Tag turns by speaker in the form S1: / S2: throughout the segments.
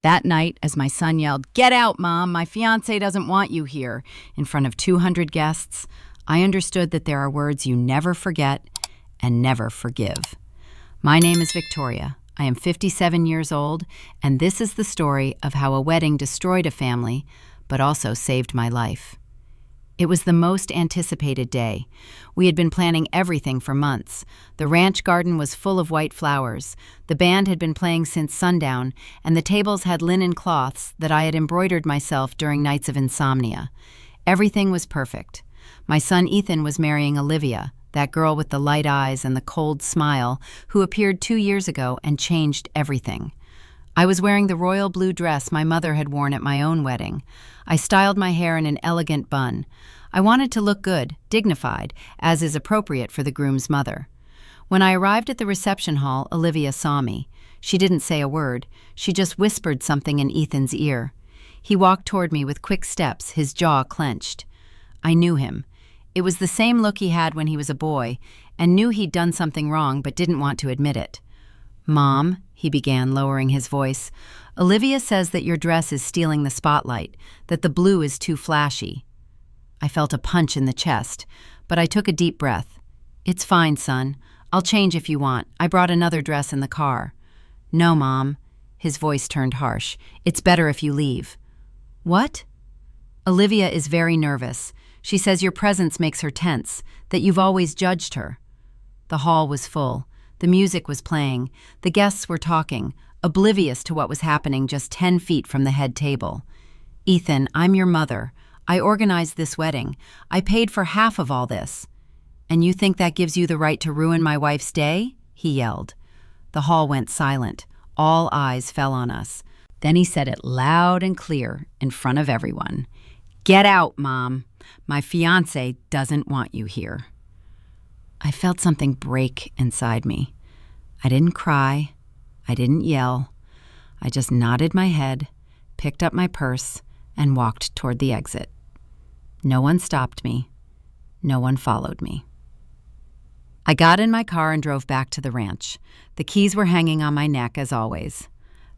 S1: That night, as my son yelled, "Get out, Mom! My fiancé doesn't want you here," in front of 200 guests, I understood that there are words you never forget and never forgive. My name is Victoria. I am 57 years old, and this is the story of how a wedding destroyed a family, but also saved my life. It was the most anticipated day. We had been planning everything for months. The ranch garden was full of white flowers. The band had been playing since sundown, and the tables had linen cloths that I had embroidered myself during nights of insomnia. Everything was perfect. My son Ethan was marrying Olivia, that girl with the light eyes and the cold smile, who appeared 2 years ago and changed everything. I was wearing the royal blue dress my mother had worn at my own wedding. I styled my hair in an elegant bun. I wanted to look good, dignified, as is appropriate for the groom's mother. When I arrived at the reception hall, Olivia saw me. She didn't say a word. She just whispered something in Ethan's ear. He walked toward me with quick steps, his jaw clenched. I knew him. It was the same look he had when he was a boy, and knew he'd done something wrong but didn't want to admit it. "Mom," he began, lowering his voice, "Olivia says that your dress is stealing the spotlight, that the blue is too flashy." I felt a punch in the chest, but I took a deep breath. "It's fine, son. I'll change if you want. I brought another dress in the car." "No, Mom." His voice turned harsh. "It's better if you leave." "What?" "Olivia is very nervous. She says your presence makes her tense, that you've always judged her." The hall was full. The music was playing. The guests were talking, oblivious to what was happening just 10 feet from the head table. "Ethan, I'm your mother. I organized this wedding. I paid for half of all this. And you think that gives you the right to ruin my wife's day?" he yelled. The hall went silent. All eyes fell on us. Then he said it loud and clear in front of everyone. "Get out, Mom. My fiancé doesn't want you here." I felt something break inside me. I didn't cry. I didn't yell. I just nodded my head, picked up my purse, and walked toward the exit. No one stopped me. No one followed me. I got in my car and drove back to the ranch. The keys were hanging on my neck, as always.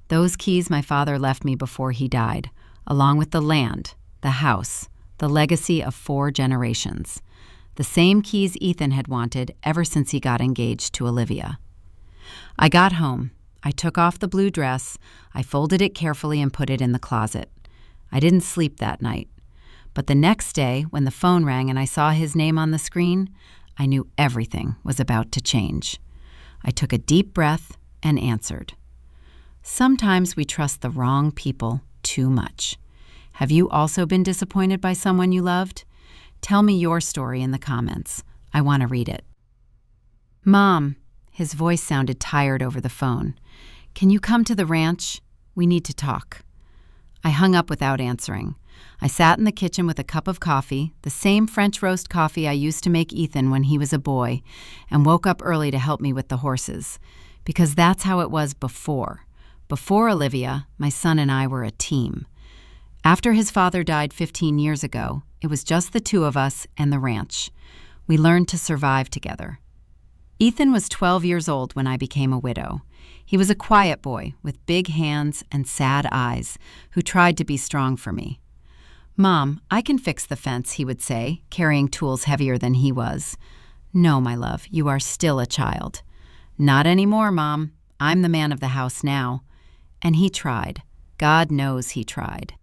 S1: Those keys my father left me before he died, along with the land, the house, the legacy of 4 generations. The same keys Ethan had wanted ever since he got engaged to Olivia. I got home. I took off the blue dress. I folded it carefully and put it in the closet. I didn't sleep that night. But the next day, when the phone rang and I saw his name on the screen, I knew everything was about to change. I took a deep breath and answered. Sometimes we trust the wrong people too much. Have you also been disappointed by someone you loved? Tell me your story in the comments. I want to read it. "Mom," his voice sounded tired over the phone. "Can you come to the ranch? We need to talk." I hung up without answering. I sat in the kitchen with a cup of coffee, the same French roast coffee I used to make Ethan when he was a boy, and woke up early to help me with the horses. Because that's how it was before. Before Olivia, my son and I were a team. After his father died 15 years ago, it was just the 2 of us and the ranch. We learned to survive together. Ethan was 12 years old when I became a widow. He was a quiet boy with big hands and sad eyes who tried to be strong for me. "Mom, I can fix the fence," he would say, carrying tools heavier than he was. "No, my love, you are still a child." "Not anymore, Mom. I'm the man of the house now." And he tried. God knows he tried.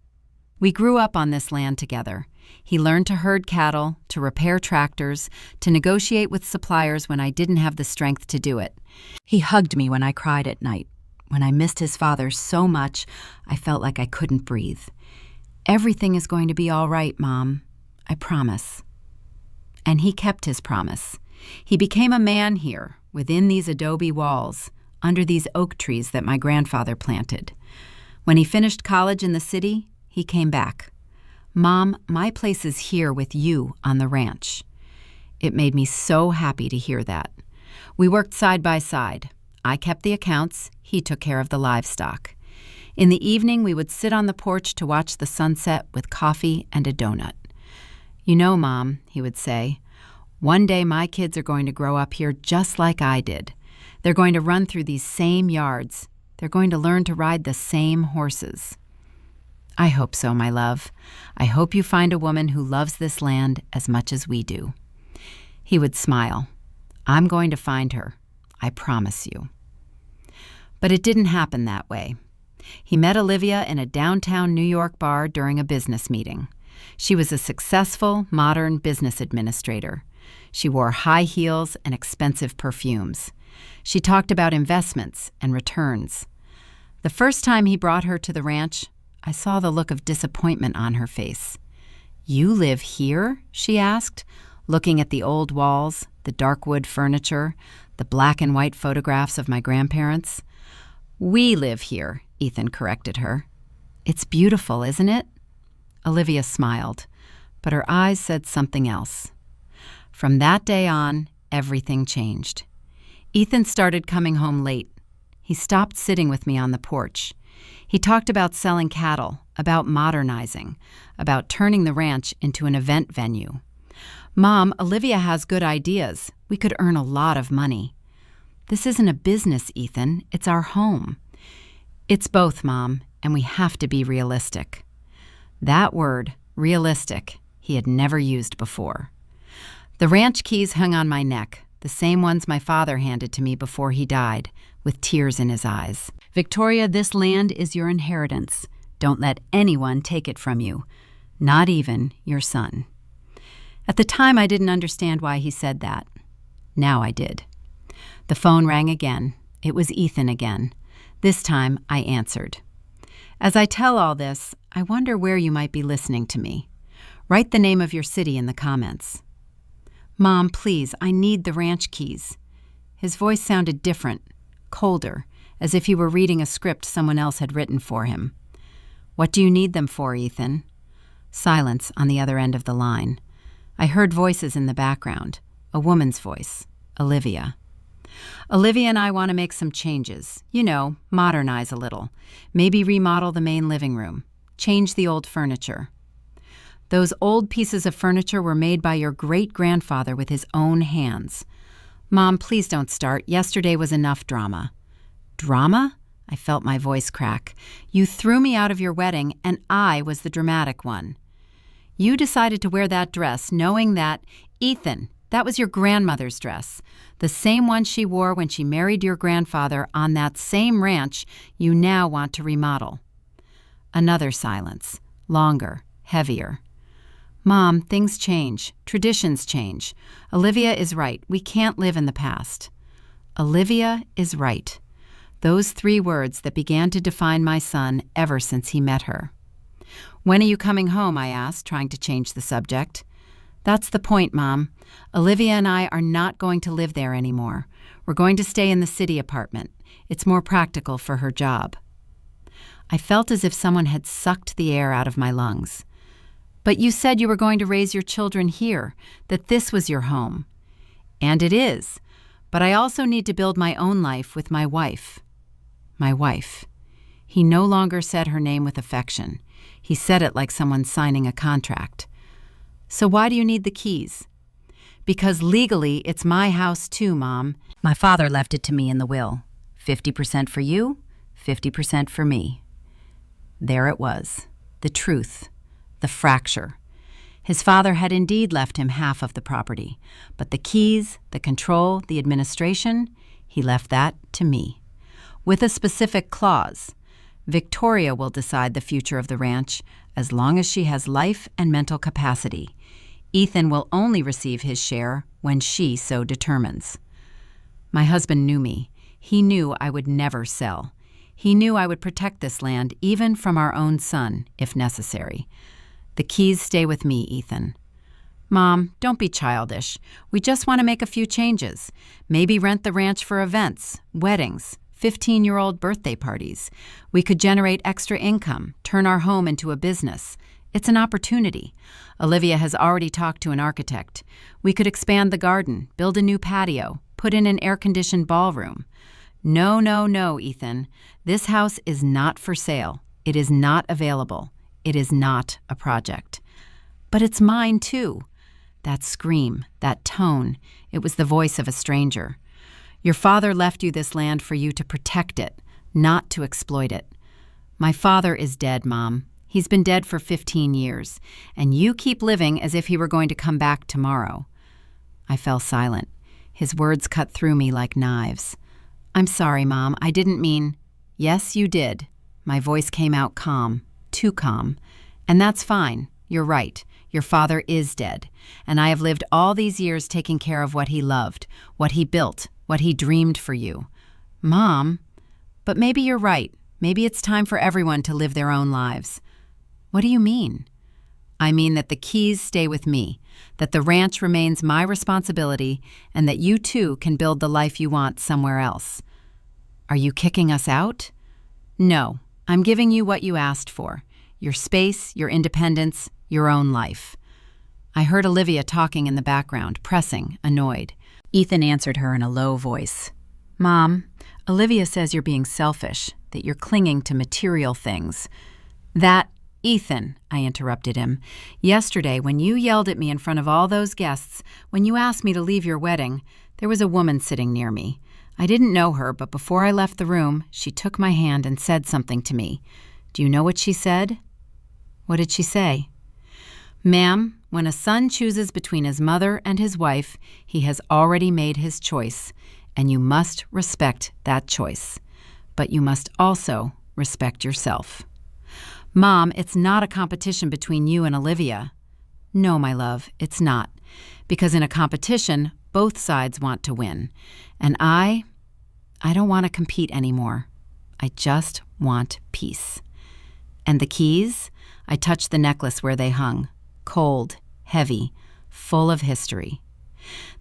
S1: We grew up on this land together. He learned to herd cattle, to repair tractors, to negotiate with suppliers when I didn't have the strength to do it. He hugged me when I cried at night. When I missed his father so much, I felt like I couldn't breathe. "Everything is going to be all right, Mom. I promise." And he kept his promise. He became a man here, within these adobe walls, under these oak trees that my grandfather planted. When he finished college in the city, he came back. "Mom, my place is here with you on the ranch." It made me so happy to hear that. We worked side by side. I kept the accounts, he took care of the livestock. In the evening, we would sit on the porch to watch the sunset with coffee and a donut. "You know, Mom," he would say, "one day my kids are going to grow up here just like I did. They're going to run through these same yards, They're going to learn to ride the same horses. I hope so, my love. I hope you find a woman who loves this land as much as we do. He would smile. I'm going to find her. I promise you. But it didn't happen that way. He met Olivia in a downtown New York bar during a business meeting. She was a successful, modern business administrator. She wore high heels and expensive perfumes. She talked about investments and returns. The first time he brought her to the ranch, I saw the look of disappointment on her face. "You live here?" she asked, looking at the old walls, the dark wood furniture, the black and white photographs of my grandparents. "We live here," Ethan corrected her. "It's beautiful, isn't it?" Olivia smiled, but her eyes said something else. From that day on, everything changed. Ethan started coming home late. He stopped sitting with me on the porch. He talked about selling cattle, about modernizing, about turning the ranch into an event venue. "Mom, Olivia has good ideas. We could earn a lot of money." "This isn't a business, Ethan. It's our home." "It's both, Mom, and we have to be realistic." That word, realistic, he had never used before. The ranch keys hung on my neck, the same ones my father handed to me before he died, with tears in his eyes. "Victoria, this land is your inheritance. Don't let anyone take it from you, not even your son." At the time, I didn't understand why he said that. Now I did. The phone rang again. It was Ethan again. This time, I answered. As I tell all this, I wonder where you might be listening to me. Write the name of your city in the comments. "Mom, please, I need the ranch keys." His voice sounded different, colder, as if he were reading a script someone else had written for him. "What do you need them for, Ethan?" Silence on the other end of the line. I heard voices in the background. A woman's voice, Olivia. "Olivia and I want to make some changes. You know, modernize a little. Maybe remodel the main living room. Change the old furniture." "Those old pieces of furniture were made by your great-grandfather with his own hands." "Mom, please don't start. Yesterday was enough drama." "Drama?" I felt my voice crack. "You threw me out of your wedding, and I was the dramatic one. You decided to wear that dress knowing that, Ethan, that was your grandmother's dress, the same one she wore when she married your grandfather on that same ranch you now want to remodel." Another silence, longer, heavier. "Mom, things change. Traditions change. Olivia is right. We can't live in the past." Olivia is right. Those 3 words that began to define my son ever since he met her. "When are you coming home?" I asked, trying to change the subject. "That's the point, Mom. Olivia and I are not going to live there anymore. We're going to stay in the city apartment. It's more practical for her job." I felt as if someone had sucked the air out of my lungs. "But you said you were going to raise your children here, that this was your home." "And it is. But I also need to build my own life with my wife." My wife. He no longer said her name with affection. He said it like someone signing a contract. "So why do you need the keys?" "Because legally it's my house too, Mom. My father left it to me in the will. 50% for you, 50% for me." There it was. The truth. The fracture. His father had indeed left him half of the property, but the keys, the control, the administration, he left that to me. With a specific clause. Victoria will decide the future of the ranch as long as she has life and mental capacity. Ethan will only receive his share when she so determines. My husband knew me. He knew I would never sell. He knew I would protect this land even from our own son, if necessary. "The keys stay with me, Ethan." "Mom, don't be childish. We just want to make a few changes. Maybe rent the ranch for events, weddings, 15-year-old birthday parties. We could generate extra income, turn our home into a business. It's an opportunity. Olivia has already talked to an architect. We could expand the garden, build a new patio, put in an air-conditioned ballroom." "No, no, no, Ethan. This house is not for sale. It is not available. It is not a project." "But it's mine, too." That scream, that tone, it was the voice of a stranger. "Your father left you this land for you to protect it, not to exploit it. My father is dead, Mom. He's been dead for 15 years, and you keep living as if he were going to come back tomorrow. I fell silent. His words cut through me like knives. I'm sorry, Mom. I didn't mean— Yes, you did. My voice came out calm, too calm. And that's fine. You're right. Your father is dead, and I have lived all these years taking care of what he loved, what he built, what he dreamed for you. Mom, but maybe you're right. Maybe it's time for everyone to live their own lives. What do you mean? I mean that the keys stay with me, that the ranch remains my responsibility, and that you too can build the life you want somewhere else. Are you kicking us out? No, I'm giving you what you asked for. Your space, your independence, your own life. I heard Olivia talking in the background, pressing, annoyed. Ethan answered her in a low voice. Mom, Olivia says you're being selfish, that you're clinging to material things. Ethan, I interrupted him. Yesterday, when you yelled at me in front of all those guests, when you asked me to leave your wedding, there was a woman sitting near me. I didn't know her, but before I left the room, she took my hand and said something to me. Do you know what she said? What did she say? Ma'am, when a son chooses between his mother and his wife, he has already made his choice, and you must respect that choice. But you must also respect yourself. Mom, it's not a competition between you and Olivia. No, my love, it's not. Because in a competition, both sides want to win. And I don't want to compete anymore. I just want peace. And the keys? I touched the necklace where they hung. Cold, heavy, full of history.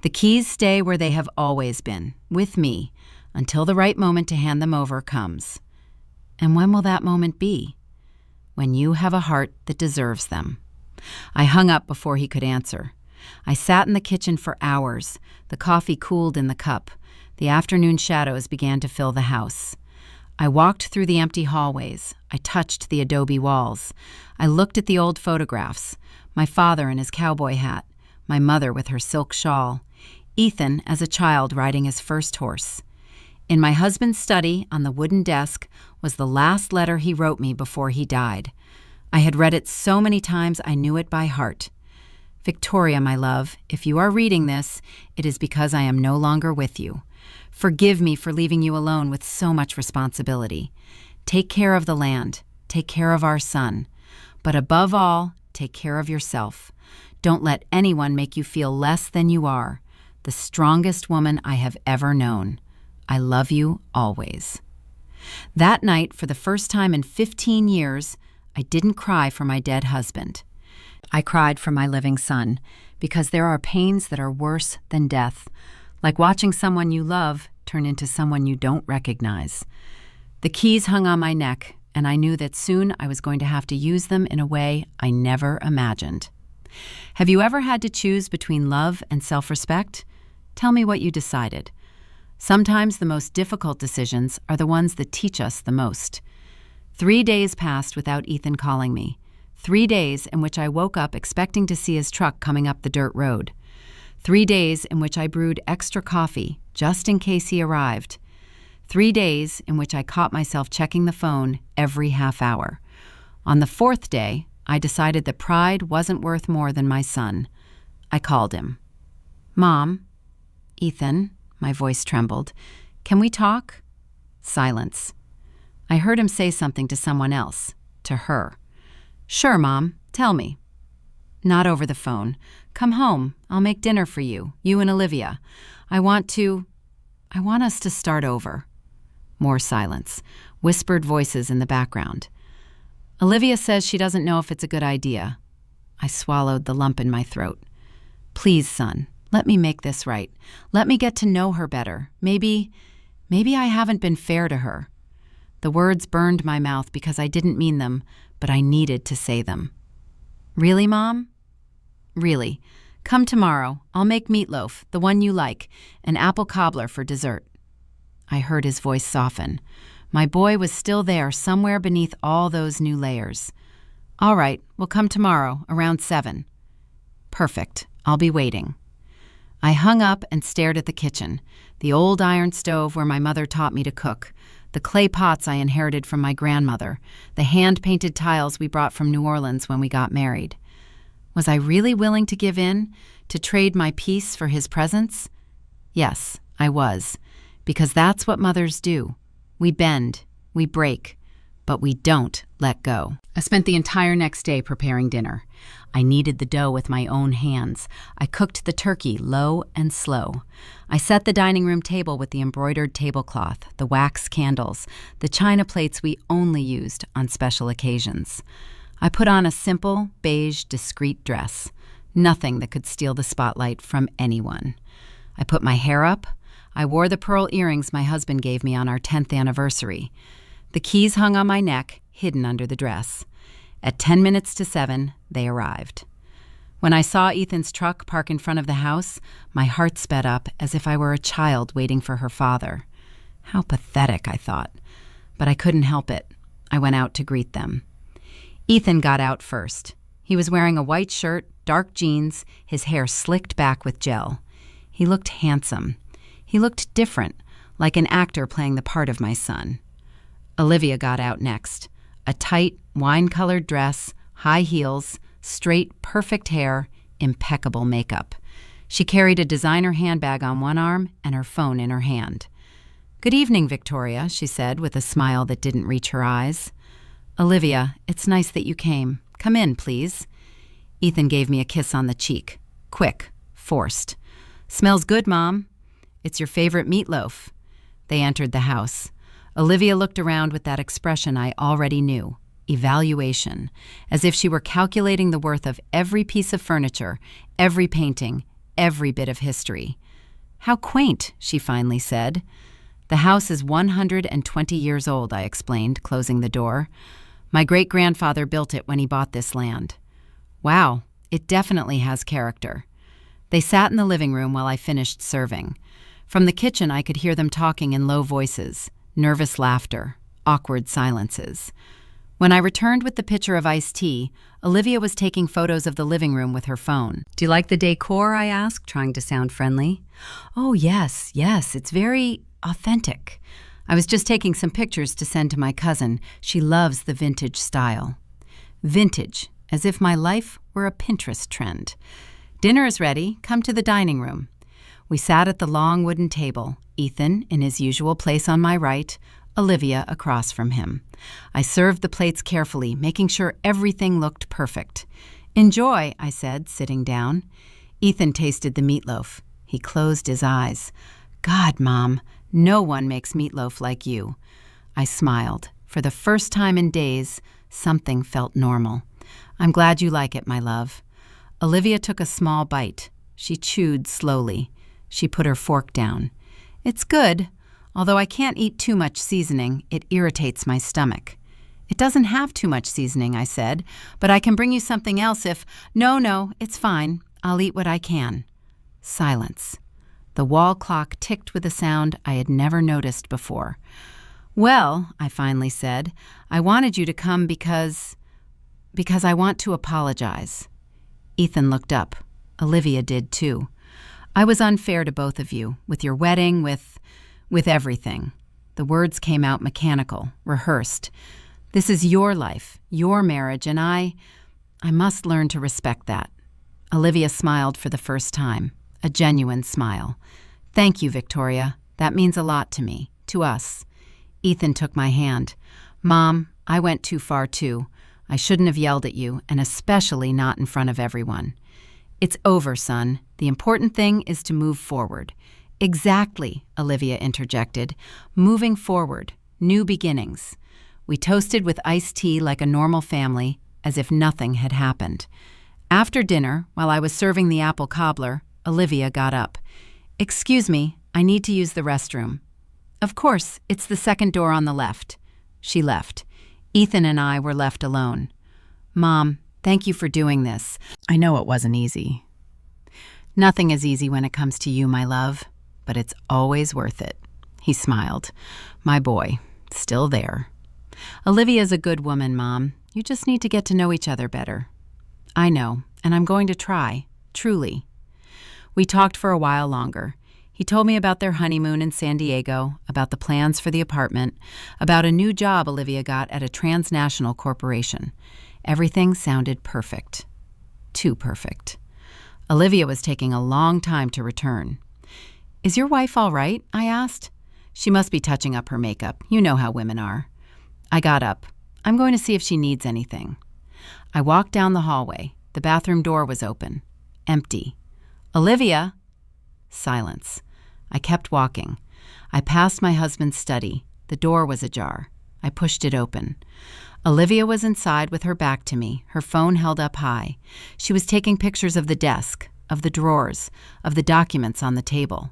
S1: The keys stay where they have always been, with me, until the right moment to hand them over comes. And when will that moment be? When you have a heart that deserves them. I hung up before he could answer. I sat in the kitchen for hours. The coffee cooled in the cup. The afternoon shadows began to fill the house. I walked through the empty hallways. I touched the adobe walls. I looked at the old photographs. My father in his cowboy hat. My mother with her silk shawl. Ethan as a child riding his first horse. In my husband's study, on the wooden desk, was the last letter he wrote me before he died. I had read it so many times I knew it by heart. Victoria, my love, if you are reading this, it is because I am no longer with you. Forgive me for leaving you alone with so much responsibility. Take care of the land. Take care of our son. But above all, take care of yourself. Don't let anyone make you feel less than you are. The strongest woman I have ever known. I love you always. That night, for the first time in 15 years, I didn't cry for my dead husband. I cried for my living son, because there are pains that are worse than death, like watching someone you love turn into someone you don't recognize. The keys hung on my neck, and I knew that soon I was going to have to use them in a way I never imagined. Have you ever had to choose between love and self-respect? Tell me what you decided. Sometimes the most difficult decisions are the ones that teach us the most. 3 days passed without Ethan calling me. 3 days in which I woke up expecting to see his truck coming up the dirt road. 3 days in which I brewed extra coffee just in case he arrived. 3 days in which I caught myself checking the phone every half hour. On the 4th day, I decided that pride wasn't worth more than my son. I called him. Mom, Ethan, my voice trembled. Can we talk? Silence. I heard him say something to someone else, to her. Sure, Mom, tell me. Not over the phone. Come home. I'll make dinner for you and Olivia. I want us to start over. More silence. Whispered voices in the background. Olivia says she doesn't know if it's a good idea. I swallowed the lump in my throat. Please, son, let me make this right. Let me get to know her better. Maybe I haven't been fair to her. The words burned my mouth because I didn't mean them, but I needed to say them. Really, Mom? Really. Come tomorrow. I'll make meatloaf, the one you like, an apple cobbler for dessert. I heard his voice soften. My boy was still there somewhere beneath all those new layers. All right, we'll come tomorrow, around 7. Perfect. I'll be waiting. I hung up and stared at the kitchen, the old iron stove where my mother taught me to cook, the clay pots I inherited from my grandmother, the hand-painted tiles we brought from New Orleans when we got married. Was I really willing to give in, to trade my peace for his presence? Yes, I was, because that's what mothers do. We bend, we break, but we don't let go. I spent the entire next day preparing dinner. I kneaded the dough with my own hands. I cooked the turkey low and slow. I set the dining room table with the embroidered tablecloth, the wax candles, the china plates we only used on special occasions. I put on a simple, beige, discreet dress, nothing that could steal the spotlight from anyone. I put my hair up. I wore the pearl earrings my husband gave me on our 10th anniversary. The keys hung on my neck, hidden under the dress. At 10 minutes to 7, they arrived. When I saw Ethan's truck park in front of the house, my heart sped up as if I were a child waiting for her father. How pathetic, I thought. But I couldn't help it. I went out to greet them. Ethan got out first. He was wearing a white shirt, dark jeans, his hair slicked back with gel. He looked handsome. He looked different, like an actor playing the part of my son. Olivia got out next. A tight, wine-colored dress, high heels, straight, perfect hair, impeccable makeup. She carried a designer handbag on one arm and her phone in her hand. "Good evening, Victoria," she said with a smile that didn't reach her eyes. "Olivia, it's nice that you came. Come in, please." Ethan gave me a kiss on the cheek. Quick, forced. "Smells good, Mom. It's your favorite meatloaf." They entered the house. Olivia looked around with that expression I already knew, evaluation, as if she were calculating the worth of every piece of furniture, every painting, every bit of history. "How quaint," she finally said. "The house is 120 years old," I explained, closing the door. "My great-grandfather built it when he bought this land." "Wow, it definitely has character." They sat in the living room while I finished serving. From the kitchen, I could hear them talking in low voices, nervous laughter, awkward silences. When I returned with the pitcher of iced tea, Olivia was taking photos of the living room with her phone. "Do you like the decor?" I asked, trying to sound friendly. "Oh, yes, it's very authentic. I was just taking some pictures to send to my cousin. She loves the vintage style." Vintage, as if my life were a Pinterest trend. "Dinner is ready. Come to the dining room." We sat at the long wooden table, Ethan in his usual place on my right, Olivia across from him. I served the plates carefully, making sure everything looked perfect. "Enjoy," I said, sitting down. Ethan tasted the meatloaf. He closed his eyes. "God, Mom, no one makes meatloaf like you." I smiled. For the first time in days, something felt normal. "I'm glad you like it, my love." Olivia took a small bite. She chewed slowly. She put her fork down. "It's good, although I can't eat too much seasoning. It irritates my stomach." "It doesn't have too much seasoning," I said, "but I can bring you something else if—" No, it's fine. I'll eat what I can." Silence. The wall clock ticked with a sound I had never noticed before. "Well," I finally said, "I wanted you to come because I want to apologize." Ethan looked up. Olivia did too. "I was unfair to both of you, with your wedding, with everything." The words came out mechanical, rehearsed. "This is your life, your marriage, and I must learn to respect that." Olivia smiled for the first time, a genuine smile. "Thank you, Victoria. That means a lot to me, to us." Ethan took my hand. "Mom, I went too far too. I shouldn't have yelled at you, and especially not in front of everyone." "It's over, son. The important thing is to move forward." "Exactly," Olivia interjected. "Moving forward, new beginnings." We toasted with iced tea like a normal family, as if nothing had happened. After dinner, while I was serving the apple cobbler, Olivia got up. "Excuse me, I need to use the restroom." "Of course, it's the second door on the left." She left. Ethan and I were left alone. "Mom, thank you for doing this. I know it wasn't easy." "Nothing is easy when it comes to you, my love, but it's always worth it." He smiled. "My boy, still there." "Olivia's a good woman, Mom. You just need to get to know each other better." "I know, and I'm going to try, truly." We talked for a while longer. He told me about their honeymoon in San Diego, about the plans for the apartment, about a new job Olivia got at a transnational corporation. Everything sounded perfect. Too perfect. Olivia was taking a long time to return. "Is your wife all right?" I asked. "She must be touching up her makeup. You know how women are." I got up. "I'm going to see if she needs anything." I walked down the hallway. The bathroom door was open. Empty. "Olivia!" Silence. I kept walking. I passed my husband's study. The door was ajar. I pushed it open. Olivia was inside with her back to me, her phone held up high. She was taking pictures of the desk, of the drawers, of the documents on the table.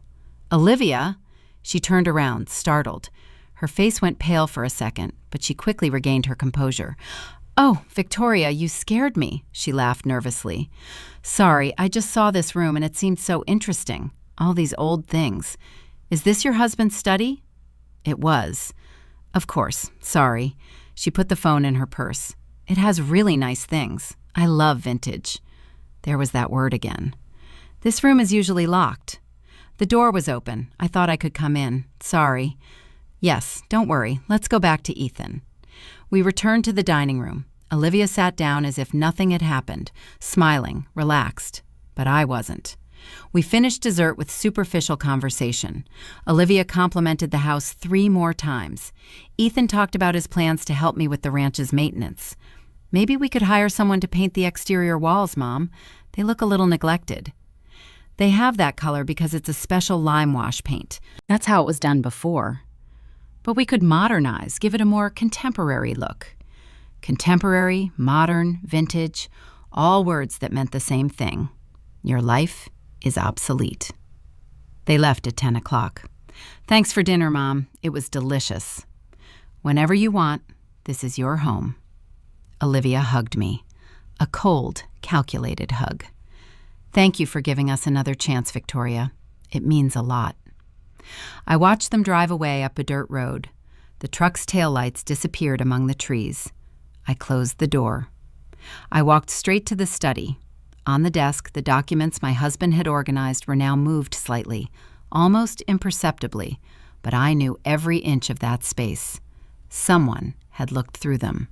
S1: "Olivia!" She turned around, startled. Her face went pale for a second, but she quickly regained her composure. "Oh, Victoria, you scared me," she laughed nervously. "Sorry, I just saw this room and it seemed so interesting. All these old things. Is this your husband's study?" It was. "Of course, sorry." She put the phone in her purse. "It has really nice things. I love vintage." There was that word again. "This room is usually locked." The door was open. I thought I could come in. "Sorry." "Yes, don't worry. Let's go back to Ethan." We returned to the dining room. Olivia sat down as if nothing had happened, smiling, relaxed. But I wasn't. We finished dessert with superficial conversation. Olivia complimented the house 3 more times. Ethan talked about his plans to help me with the ranch's maintenance. "Maybe we could hire someone to paint the exterior walls, Mom. They look a little neglected." "They have that color because it's a special lime wash paint. That's how it was done before." "But we could modernize, give it a more contemporary look." Contemporary, modern, vintage, all words that meant the same thing. Your life is obsolete. They left at 10 o'clock. "Thanks for dinner, Mom. It was delicious." "Whenever you want, this is your home." Olivia hugged me. A cold, calculated hug. "Thank you for giving us another chance, Victoria. It means a lot." I watched them drive away up a dirt road. The truck's taillights disappeared among the trees. I closed the door. I walked straight to the study. On the desk, the documents my husband had organized were now moved slightly, almost imperceptibly, but I knew every inch of that space. Someone had looked through them.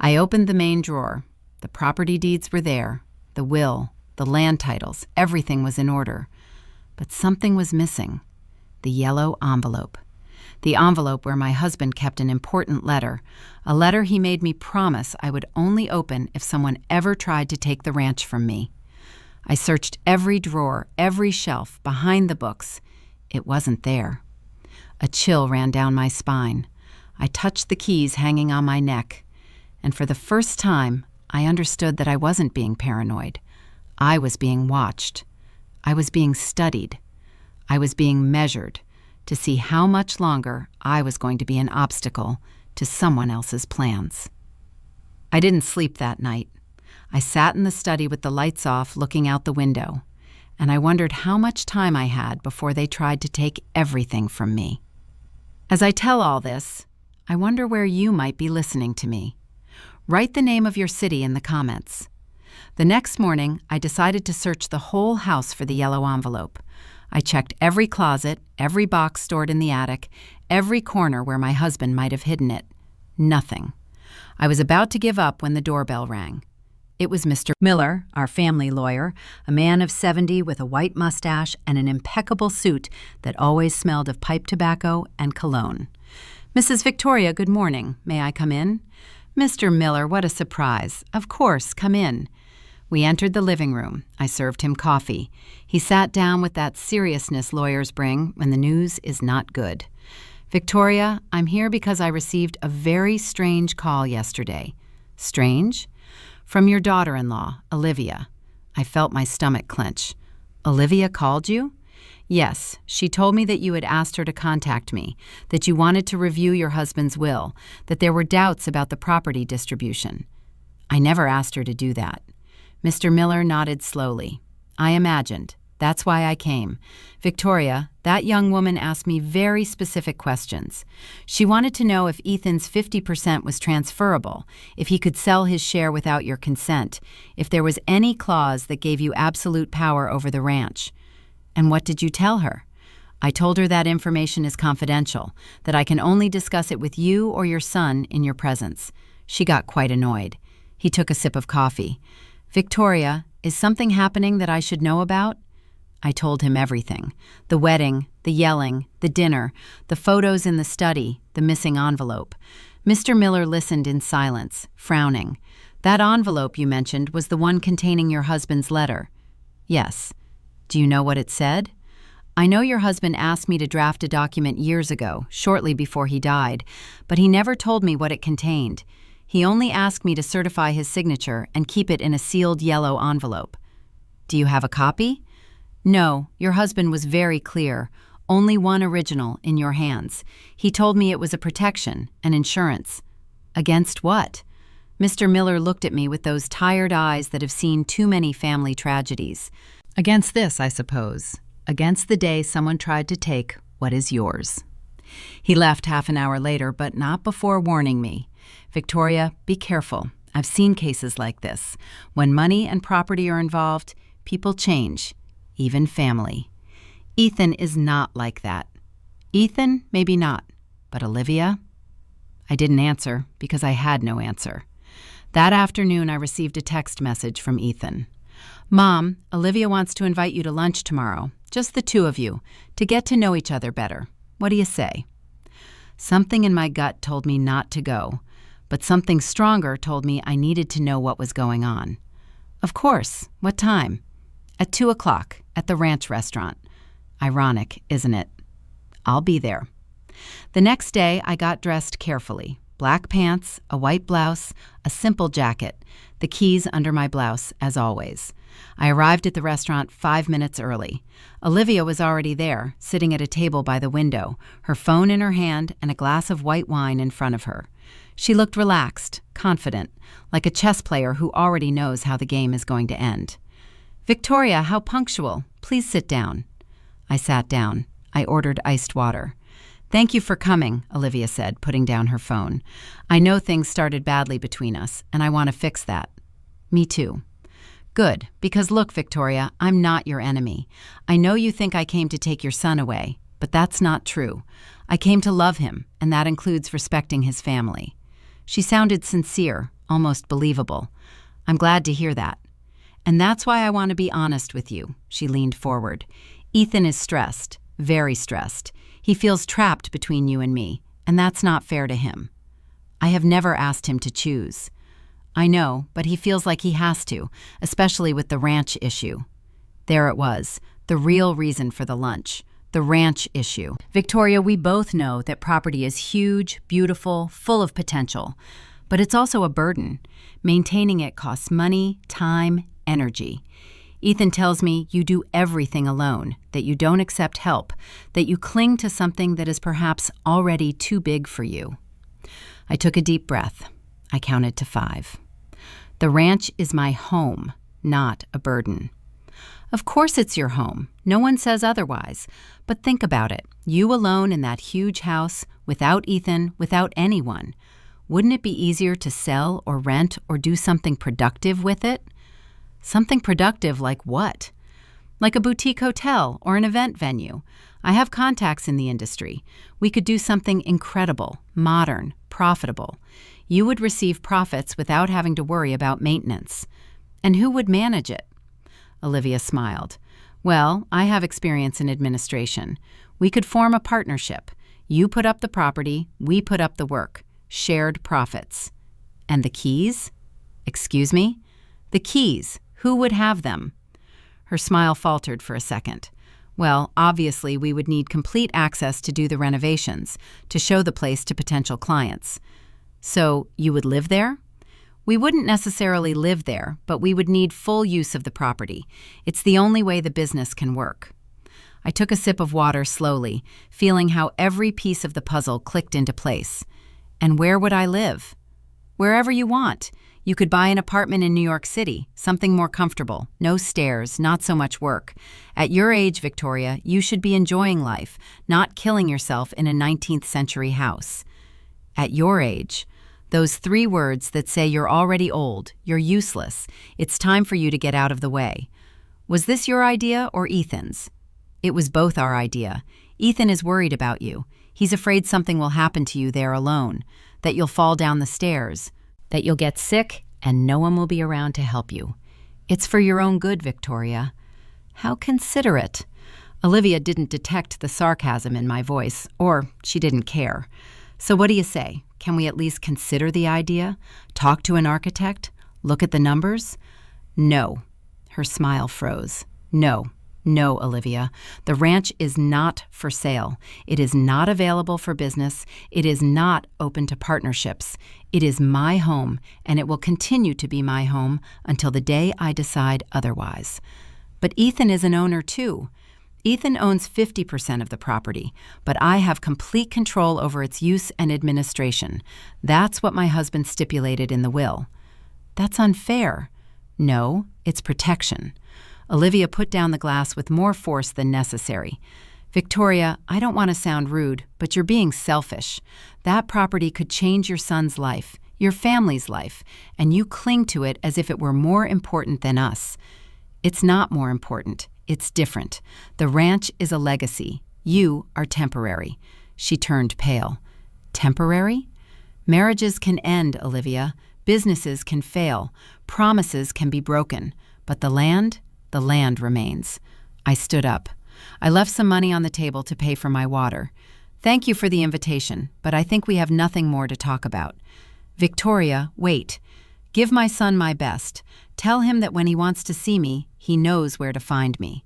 S1: I opened the main drawer. The property deeds were there, the will, the land titles, everything was in order. But something was missing. The yellow envelope. The envelope where my husband kept an important letter, a letter he made me promise I would only open if someone ever tried to take the ranch from me. I searched every drawer, every shelf, behind the books. It wasn't there. A chill ran down my spine. I touched the keys hanging on my neck, and for the first time, I understood that I wasn't being paranoid. I was being watched. I was being studied. I was being measured to see how much longer I was going to be an obstacle to someone else's plans. I didn't sleep that night. I sat in the study with the lights off, looking out the window, and I wondered how much time I had before they tried to take everything from me. As I tell all this, I wonder where you might be listening to me. Write the name of your city in the comments. The next morning, I decided to search the whole house for the yellow envelope. I checked every closet, every box stored in the attic, every corner where my husband might have hidden it. Nothing. I was about to give up when the doorbell rang. It was Mr. Miller, our family lawyer, a man of 70 with a white mustache and an impeccable suit that always smelled of pipe tobacco and cologne. "Mrs. Victoria, good morning. May I come in?" "Mr. Miller, what a surprise. Of course, come in." We entered the living room. I served him coffee. He sat down with that seriousness lawyers bring when the news is not good. "Victoria, I'm here because I received a very strange call yesterday." "Strange?" "From your daughter-in-law, Olivia." I felt my stomach clench. "Olivia called you?" "Yes, she told me that you had asked her to contact me, that you wanted to review your husband's will, that there were doubts about the property distribution." "I never asked her to do that." Mr. Miller nodded slowly. "I imagined. That's why I came. Victoria, that young woman asked me very specific questions. She wanted to know if Ethan's 50% was transferable, if he could sell his share without your consent, if there was any clause that gave you absolute power over the ranch." "And what did you tell her?" I told her that information is confidential, that I can only discuss it with you or your son in your presence. She got quite annoyed. He took a sip of coffee. Victoria, is something happening that I should know about? I told him everything. The wedding, the yelling, the dinner, the photos in the study, the missing envelope. Mr. Miller listened in silence, frowning. That envelope you mentioned was the one containing your husband's letter. Yes. Do you know what it said? I know your husband asked me to draft a document years ago, shortly before he died, but he never told me what it contained. He only asked me to certify his signature and keep it in a sealed yellow envelope. Do you have a copy? No, your husband was very clear. Only one original in your hands. He told me it was a protection, an insurance. Against what? Mr. Miller looked at me with those tired eyes that have seen too many family tragedies. Against this, I suppose. Against the day someone tried to take what is yours. He left half an hour later, but not before warning me. Victoria, be careful. I've seen cases like this. When money and property are involved, people change, even family. Ethan is not like that. Ethan, maybe not, but Olivia? I didn't answer because I had no answer. That afternoon, I received a text message from Ethan. Mom, Olivia wants to invite you to lunch tomorrow, just the two of you, to get to know each other better. What do you say? Something in my gut told me not to go, but something stronger told me I needed to know what was going on. Of course. What time? At 2 o'clock, at the ranch restaurant. Ironic, isn't it? I'll be there. The next day, I got dressed carefully. Black pants, a white blouse, a simple jacket, the keys under my blouse, as always. I arrived at the restaurant 5 minutes early. Olivia was already there, sitting at a table by the window, her phone in her hand and a glass of white wine in front of her. She looked relaxed, confident, like a chess player who already knows how the game is going to end. Victoria, how punctual. Please sit down. I sat down. I ordered iced water. Thank you for coming, Olivia said, putting down her phone. I know things started badly between us, and I want to fix that. Me too. Good, because look, Victoria, I'm not your enemy. I know you think I came to take your son away, but that's not true. I came to love him, and that includes respecting his family. She sounded sincere, almost believable. I'm glad to hear that. And that's why I want to be honest with you. She leaned forward. Ethan is stressed, very stressed. He feels trapped between you and me, and that's not fair to him. I have never asked him to choose. I know, but he feels like he has to, especially with the ranch issue. There it was, the real reason for the lunch, the ranch issue. Victoria, we both know that property is huge, beautiful, full of potential, but it's also a burden. Maintaining it costs money, time, energy. Ethan tells me you do everything alone, that you don't accept help, that you cling to something that is perhaps already too big for you. I took a deep breath. I counted to 5. The ranch is my home, not a burden. Of course it's your home. No one says otherwise. But think about it. You alone in that huge house, without Ethan, without anyone. Wouldn't it be easier to sell or rent or do something productive with it? Something productive like what? Like a boutique hotel or an event venue. I have contacts in the industry. We could do something incredible, modern, profitable. You would receive profits without having to worry about maintenance. And who would manage it? Olivia smiled. Well, I have experience in administration. We could form a partnership. You put up the property, we put up the work. Shared profits. And the keys? Excuse me? The keys. Who would have them? Her smile faltered for a second. Well, obviously we would need complete access to do the renovations, to show the place to potential clients. So you would live there? We wouldn't necessarily live there, but we would need full use of the property. It's the only way the business can work. I took a sip of water slowly, feeling how every piece of the puzzle clicked into place. And where would I live? Wherever you want. You could buy an apartment in New York City, something more comfortable, no stairs, not so much work. At your age, Victoria, you should be enjoying life, not killing yourself in a 19th century house. At your age, those 3 words that say you're already old, you're useless, it's time for you to get out of the way. Was this your idea or Ethan's? It was both our idea. Ethan is worried about you. He's afraid something will happen to you there alone, that you'll fall down the stairs, that you'll get sick and no one will be around to help you. It's for your own good, Victoria." How considerate. Olivia didn't detect the sarcasm in my voice, or she didn't care. "So what do you say? Can we at least consider the idea? Talk to an architect? Look at the numbers?" "No." Her smile froze. No, Olivia. The ranch is not for sale. It is not available for business. It is not open to partnerships. It is my home, and it will continue to be my home until the day I decide otherwise. But Ethan is an owner too. Ethan owns 50% of the property, but I have complete control over its use and administration. That's what my husband stipulated in the will. That's unfair. No, it's protection. Olivia put down the glass with more force than necessary. "Victoria, I don't want to sound rude, but you're being selfish. That property could change your son's life, your family's life, and you cling to it as if it were more important than us. It's not more important. It's different. The ranch is a legacy. You are temporary." She turned pale. "Temporary? Marriages can end, Olivia. Businesses can fail. Promises can be broken. But the land remains." I stood up. I left some money on the table to pay for my water. "Thank you for the invitation, but I think we have nothing more to talk about." "Victoria, wait. Give my son my best. Tell him that when he wants to see me, he knows where to find me."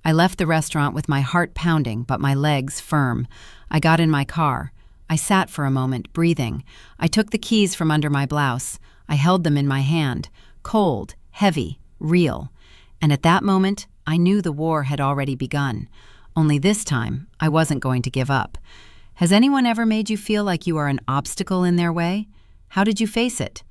S1: I left the restaurant with my heart pounding, but my legs firm. I got in my car. I sat for a moment, breathing. I took the keys from under my blouse. I held them in my hand, cold, heavy, real. And at that moment, I knew the war had already begun. Only this time, I wasn't going to give up. Has anyone ever made you feel like you are an obstacle in their way? How did you face it?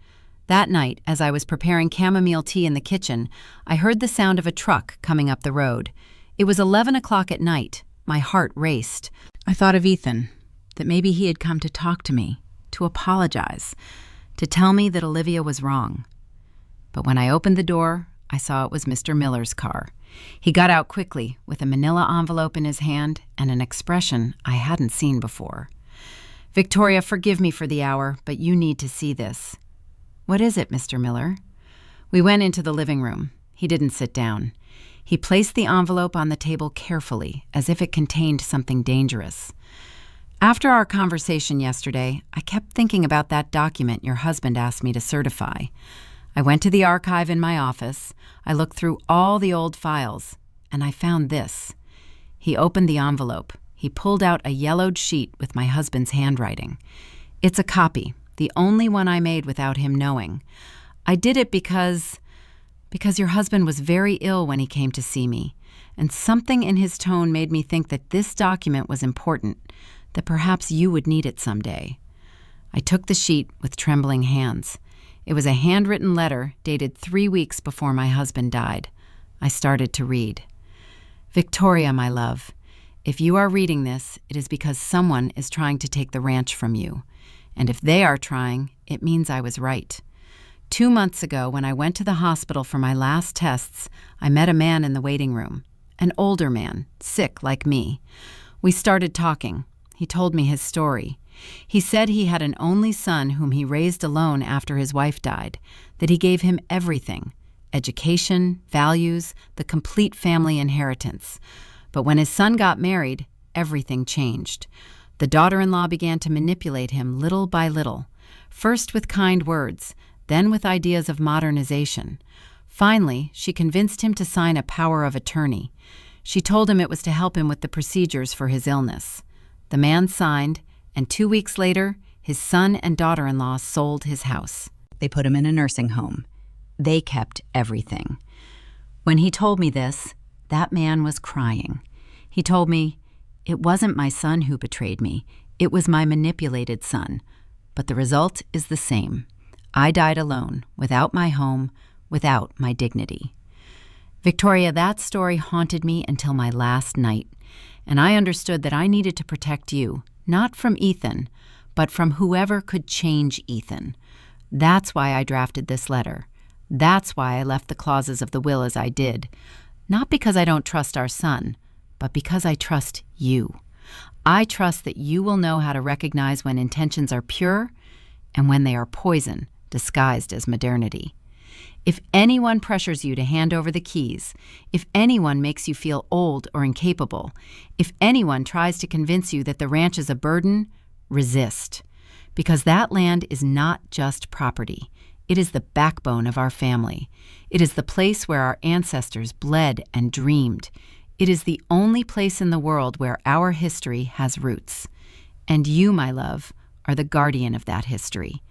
S1: That night, as I was preparing chamomile tea in the kitchen, I heard the sound of a truck coming up the road. It was 11 o'clock at night. My heart raced. I thought of Ethan, that maybe he had come to talk to me, to apologize, to tell me that Olivia was wrong. But when I opened the door, I saw it was Mr. Miller's car. He got out quickly, with a manila envelope in his hand and an expression I hadn't seen before. "Victoria, forgive me for the hour, but you need to see this." "What is it, Mr. Miller?" We went into the living room. He didn't sit down. He placed the envelope on the table carefully, as if it contained something dangerous. "After our conversation yesterday, I kept thinking about that document your husband asked me to certify. I went to the archive in my office. I looked through all the old files, and I found this." He opened the envelope. He pulled out a yellowed sheet with my husband's handwriting. "It's a copy, the only one I made without him knowing. I did it because your husband was very ill when he came to see me, and something in his tone made me think that this document was important, that perhaps you would need it someday." I took the sheet with trembling hands. It was a handwritten letter dated 3 weeks before my husband died. I started to read. "Victoria, my love, if you are reading this, it is because someone is trying to take the ranch from you. And if they are trying, it means I was right. 2 months ago, when I went to the hospital for my last tests, I met a man in the waiting room, an older man, sick like me. We started talking. He told me his story. He said he had an only son whom he raised alone after his wife died, that he gave him everything, education, values, the complete family inheritance. But when his son got married, everything changed. The daughter-in-law began to manipulate him little by little, first with kind words, then with ideas of modernization. Finally, she convinced him to sign a power of attorney. She told him it was to help him with the procedures for his illness. The man signed, and 2 weeks later, his son and daughter-in-law sold his house. They put him in a nursing home. They kept everything. When he told me this, that man was crying. He told me, "It wasn't my son who betrayed me. It was my manipulated son. But the result is the same. I died alone, without my home, without my dignity." Victoria, that story haunted me until my last night, and I understood that I needed to protect you, not from Ethan, but from whoever could change Ethan. That's why I drafted this letter. That's why I left the clauses of the will as I did. Not because I don't trust our son, but because I trust you. I trust that you will know how to recognize when intentions are pure and when they are poison disguised as modernity. If anyone pressures you to hand over the keys, if anyone makes you feel old or incapable, if anyone tries to convince you that the ranch is a burden, resist. Because that land is not just property. It is the backbone of our family. It is the place where our ancestors bled and dreamed. It is the only place in the world where our history has roots. And you, my love, are the guardian of that history.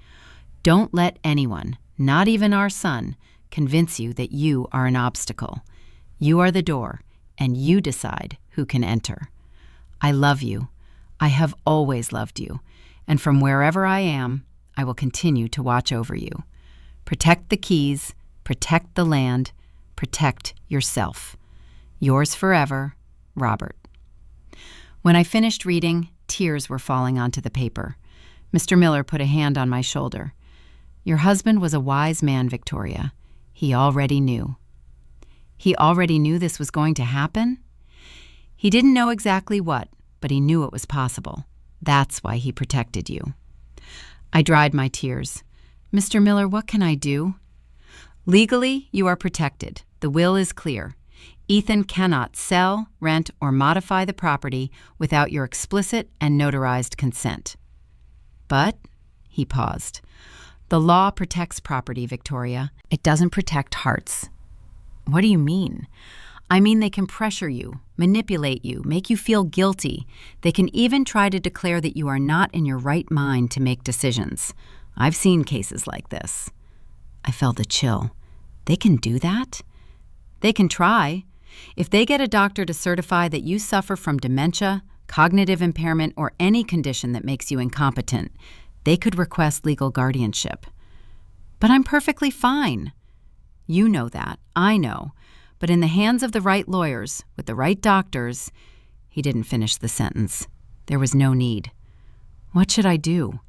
S1: Don't let anyone, not even our son, convince you that you are an obstacle. You are the door, and you decide who can enter. I love you. I have always loved you, and from wherever I am, I will continue to watch over you. Protect the keys, protect the land, protect yourself. Yours forever, Robert. When I finished reading, tears were falling onto the paper. Mr. Miller put a hand on my shoulder. Your husband was a wise man, Victoria. He already knew. He already knew this was going to happen? He didn't know exactly what, but he knew it was possible. That's why he protected you. I dried my tears. Mr. Miller, what can I do? Legally, you are protected. The will is clear. Ethan cannot sell, rent, or modify the property without your explicit and notarized consent. But, he paused, the law protects property, Victoria. It doesn't protect hearts. What do you mean? I mean they can pressure you, manipulate you, make you feel guilty. They can even try to declare that you are not in your right mind to make decisions. I've seen cases like this. I felt a chill. They can do that? They can try. If they get a doctor to certify that you suffer from dementia, cognitive impairment, or any condition that makes you incompetent, they could request legal guardianship. But I'm perfectly fine. You know that. I know. But in the hands of the right lawyers, with the right doctors, he didn't finish the sentence. There was no need. What should I do?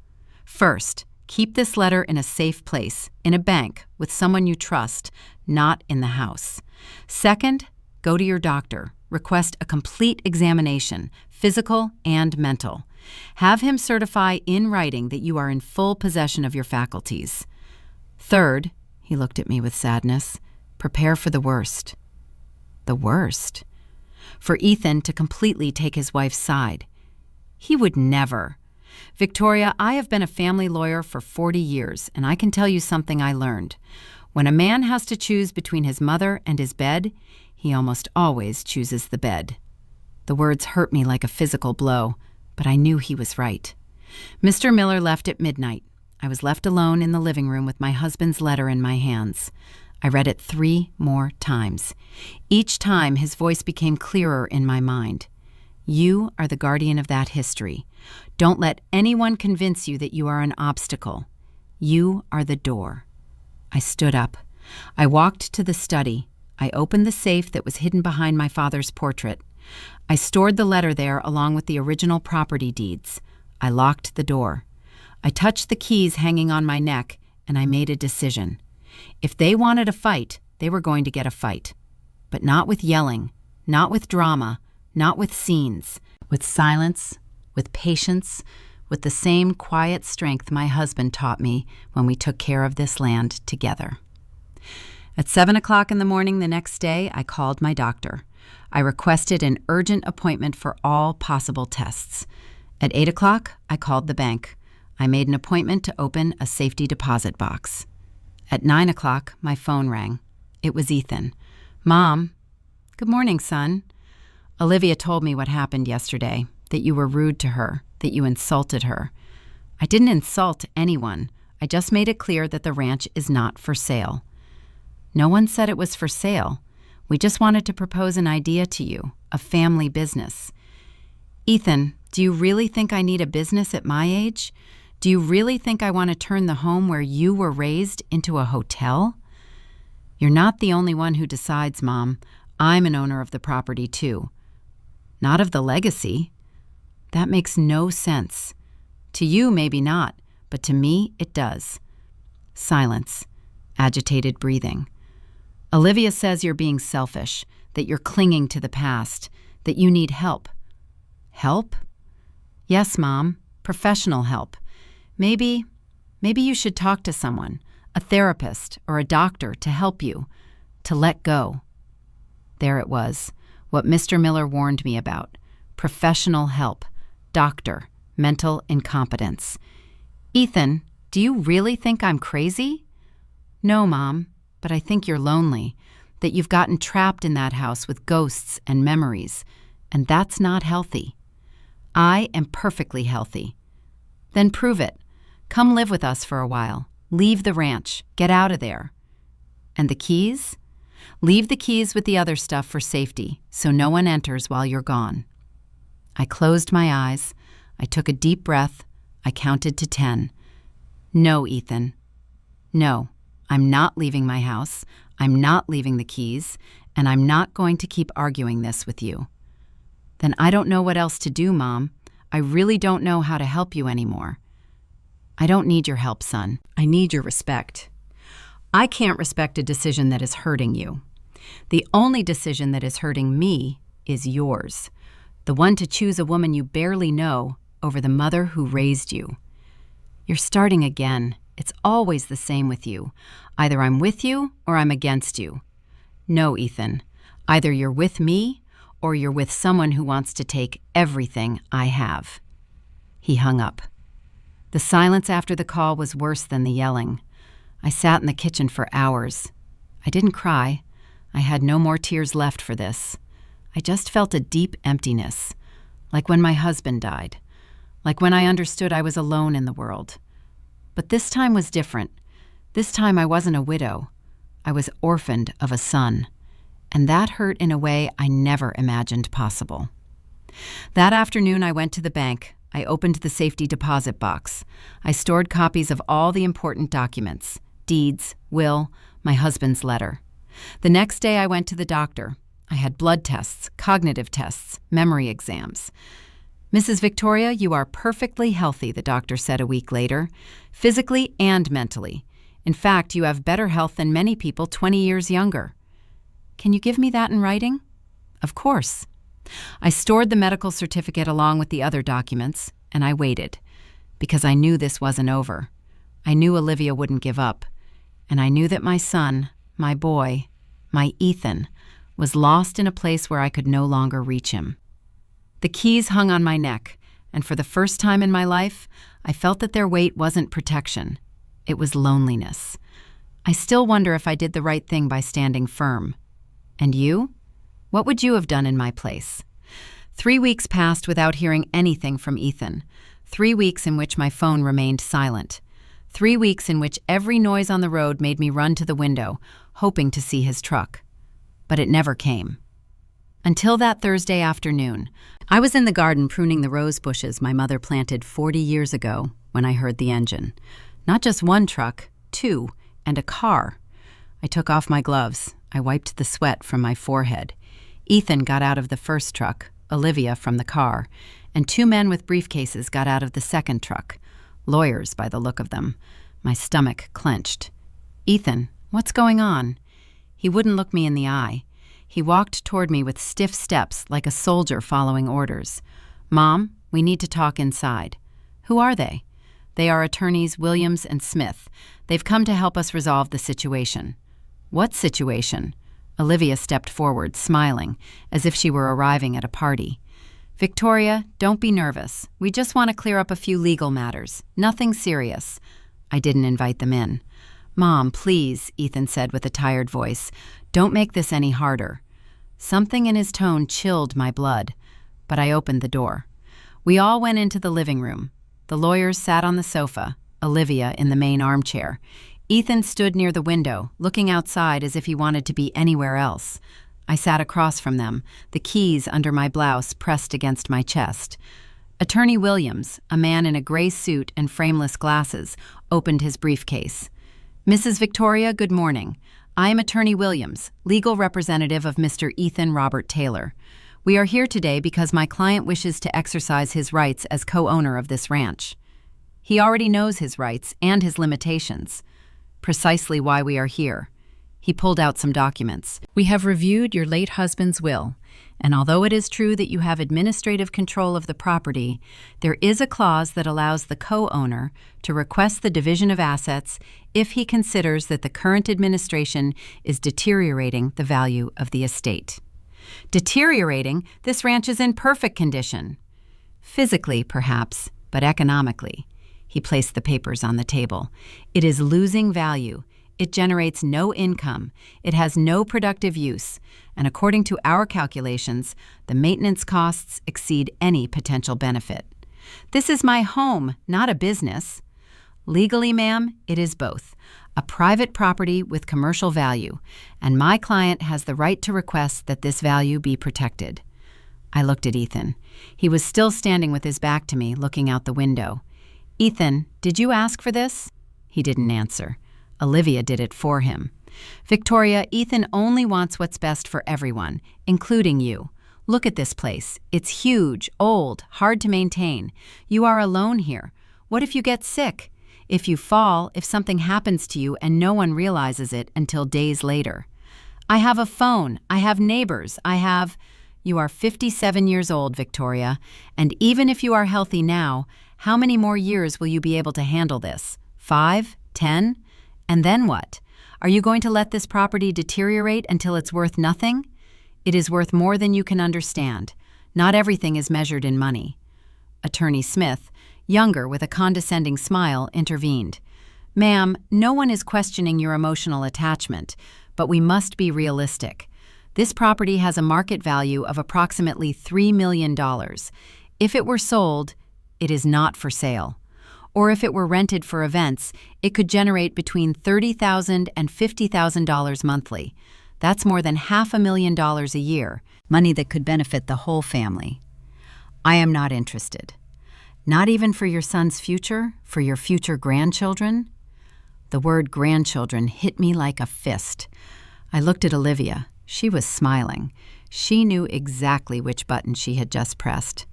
S1: First, keep this letter in a safe place, in a bank, with someone you trust, not in the house. Second, go to your doctor. Request a complete examination, physical and mental. Have him certify in writing that you are in full possession of your faculties. Third, he looked at me with sadness, prepare for the worst. The worst? For Ethan to completely take his wife's side. He would never. Victoria, I have been a family lawyer for 40 years, and I can tell you something I learned. When a man has to choose between his mother and his bed, he almost always chooses the bed. The words hurt me like a physical blow, but I knew he was right. Mr. Miller left at midnight. I was left alone in the living room with my husband's letter in my hands. I read it 3 more times. Each time his voice became clearer in my mind. You are the guardian of that history. Don't let anyone convince you that you are an obstacle. You are the door. I stood up. I walked to the study. I opened the safe that was hidden behind my father's portrait. I stored the letter there along with the original property deeds. I locked the door. I touched the keys hanging on my neck, and I made a decision. If they wanted a fight, they were going to get a fight. But not with yelling, not with drama, not with scenes. With silence, with patience, with the same quiet strength my husband taught me when we took care of this land together. At 7 o'clock in the morning the next day, I called my doctor. I requested an urgent appointment for all possible tests. At 8 o'clock, I called the bank. I made an appointment to open a safety deposit box. At 9 o'clock, my phone rang. It was Ethan. Mom. Good morning, son. Olivia told me what happened yesterday, that you were rude to her, that you insulted her. I didn't insult anyone. I just made it clear that the ranch is not for sale. No one said it was for sale. We just wanted to propose an idea to you, a family business. Ethan, do you really think I need a business at my age? Do you really think I want to turn the home where you were raised into a hotel? You're not the only one who decides, Mom. I'm an owner of the property, too. Not of the legacy. That makes no sense. To you, maybe not, but to me, it does. Silence. Agitated breathing. Olivia says you're being selfish, that you're clinging to the past, that you need help. Help? Yes, Mom. Professional help. Maybe you should talk to someone, a therapist or a doctor to help you, to let go. There it was, what Mr. Miller warned me about. Professional help, doctor, mental incompetence. Ethan, do you really think I'm crazy? No, Mom, but I think you're lonely, that you've gotten trapped in that house with ghosts and memories, and that's not healthy. I am perfectly healthy. Then prove it. Come live with us for a while. Leave the ranch. Get out of there. And the keys? Leave the keys with the other stuff for safety, so no one enters while you're gone. I closed my eyes. I took a deep breath. I counted to 10. No, Ethan. No, I'm not leaving my house. I'm not leaving the keys, and I'm not going to keep arguing this with you. Then I don't know what else to do, Mom. I really don't know how to help you anymore. I don't need your help, son. I need your respect. I can't respect a decision that is hurting you. The only decision that is hurting me is yours, the one to choose a woman you barely know over the mother who raised you. You're starting again. It's always the same with you. Either I'm with you or I'm against you. No, Ethan. Either you're with me or you're with someone who wants to take everything I have. He hung up. The silence after the call was worse than the yelling. I sat in the kitchen for hours. I didn't cry. I had no more tears left for this. I just felt a deep emptiness, like when my husband died, like when I understood I was alone in the world. But this time was different. This time I wasn't a widow. I was orphaned of a son, and that hurt in a way I never imagined possible. That afternoon I went to the bank. I opened the safety deposit box. I stored copies of all the important documents, deeds, will, my husband's letter. The next day I went to the doctor. I had blood tests, cognitive tests, memory exams. Mrs. Victoria, you are perfectly healthy, the doctor said a week later, physically and mentally. In fact, you have better health than many people 20 years younger. Can you give me that in writing? Of course. I stored the medical certificate along with the other documents, and I waited, because I knew this wasn't over. I knew Olivia wouldn't give up, and I knew that my son, my boy, my Ethan, was lost in a place where I could no longer reach him. The keys hung on my neck, and for the first time in my life, I felt that their weight wasn't protection. It was loneliness. I still wonder if I did the right thing by standing firm. And you? What would you have done in my place? 3 weeks passed without hearing anything from Ethan. 3 weeks in which my phone remained silent. 3 weeks in which every noise on the road made me run to the window, hoping to see his truck. But it never came. Until that Thursday afternoon, I was in the garden pruning the rose bushes my mother planted 40 years ago when I heard the engine. Not just one truck, 2, and a car. I took off my gloves. I wiped the sweat from my forehead. Ethan got out of the first truck, Olivia from the car, and 2 men with briefcases got out of the second truck. Lawyers, by the look of them. My stomach clenched. Ethan, what's going on? He wouldn't look me in the eye. He walked toward me with stiff steps like a soldier following orders. Mom, we need to talk inside. Who are they? They are attorneys Williams and Smith. They've come to help us resolve the situation. What situation? Olivia stepped forward, smiling, as if she were arriving at a party. Victoria, don't be nervous. We just want to clear up a few legal matters. Nothing serious. I didn't invite them in. Mom, please, Ethan said with a tired voice. Don't make this any harder. Something in his tone chilled my blood, but I opened the door. We all went into the living room. The lawyers sat on the sofa, Olivia in the main armchair. Ethan stood near the window, looking outside as if he wanted to be anywhere else. I sat across from them, the keys under my blouse pressed against my chest. Attorney Williams, a man in a gray suit and frameless glasses, opened his briefcase. Mrs. Victoria, good morning. I am Attorney Williams, legal representative of Mr. Ethan Robert Taylor. We are here today because my client wishes to exercise his rights as co-owner of this ranch. He already knows his rights and his limitations. Precisely why we are here. He pulled out some documents. We have reviewed your late husband's will, And although it is true that you have administrative control of the property, there is a clause that allows the co-owner to request the division of assets if he considers that the current administration is deteriorating the value of the estate. Deteriorating? This ranch is in perfect condition. Physically, perhaps, but economically. He placed the papers on the table. It is losing value. It generates no income. It has no productive use. And according to our calculations, the maintenance costs exceed any potential benefit. This is my home, not a business. Legally, ma'am, it is both. A private property with commercial value, and my client has the right to request that this value be protected. I looked at Ethan. He was still standing with his back to me, looking out the window. Ethan, did you ask for this? He didn't answer. Olivia did it for him. Victoria, Ethan only wants what's best for everyone, including you. Look at this place. It's huge, old, hard to maintain. You are alone here. What if you get sick? If you fall, if something happens to you and no one realizes it until days later. I have a phone. I have neighbors. You are 57 years old, Victoria, and even if you are healthy now, how many more years will you be able to handle this? 5? 10? And then what? Are you going to let this property deteriorate until it's worth nothing? It is worth more than you can understand. Not everything is measured in money. Attorney Smith, younger with a condescending smile, intervened. Ma'am, no one is questioning your emotional attachment, but we must be realistic. This property has a market value of approximately $3 million. If it were sold, it is not for sale. Or if it were rented for events, it could generate between $30,000 and $50,000 monthly. That's more than $500,000 a year, money that could benefit the whole family. I am not interested. Not even for your son's future, for your future grandchildren? The word grandchildren hit me like a fist. I looked at Olivia. She was smiling. She knew exactly which button she had just pressed.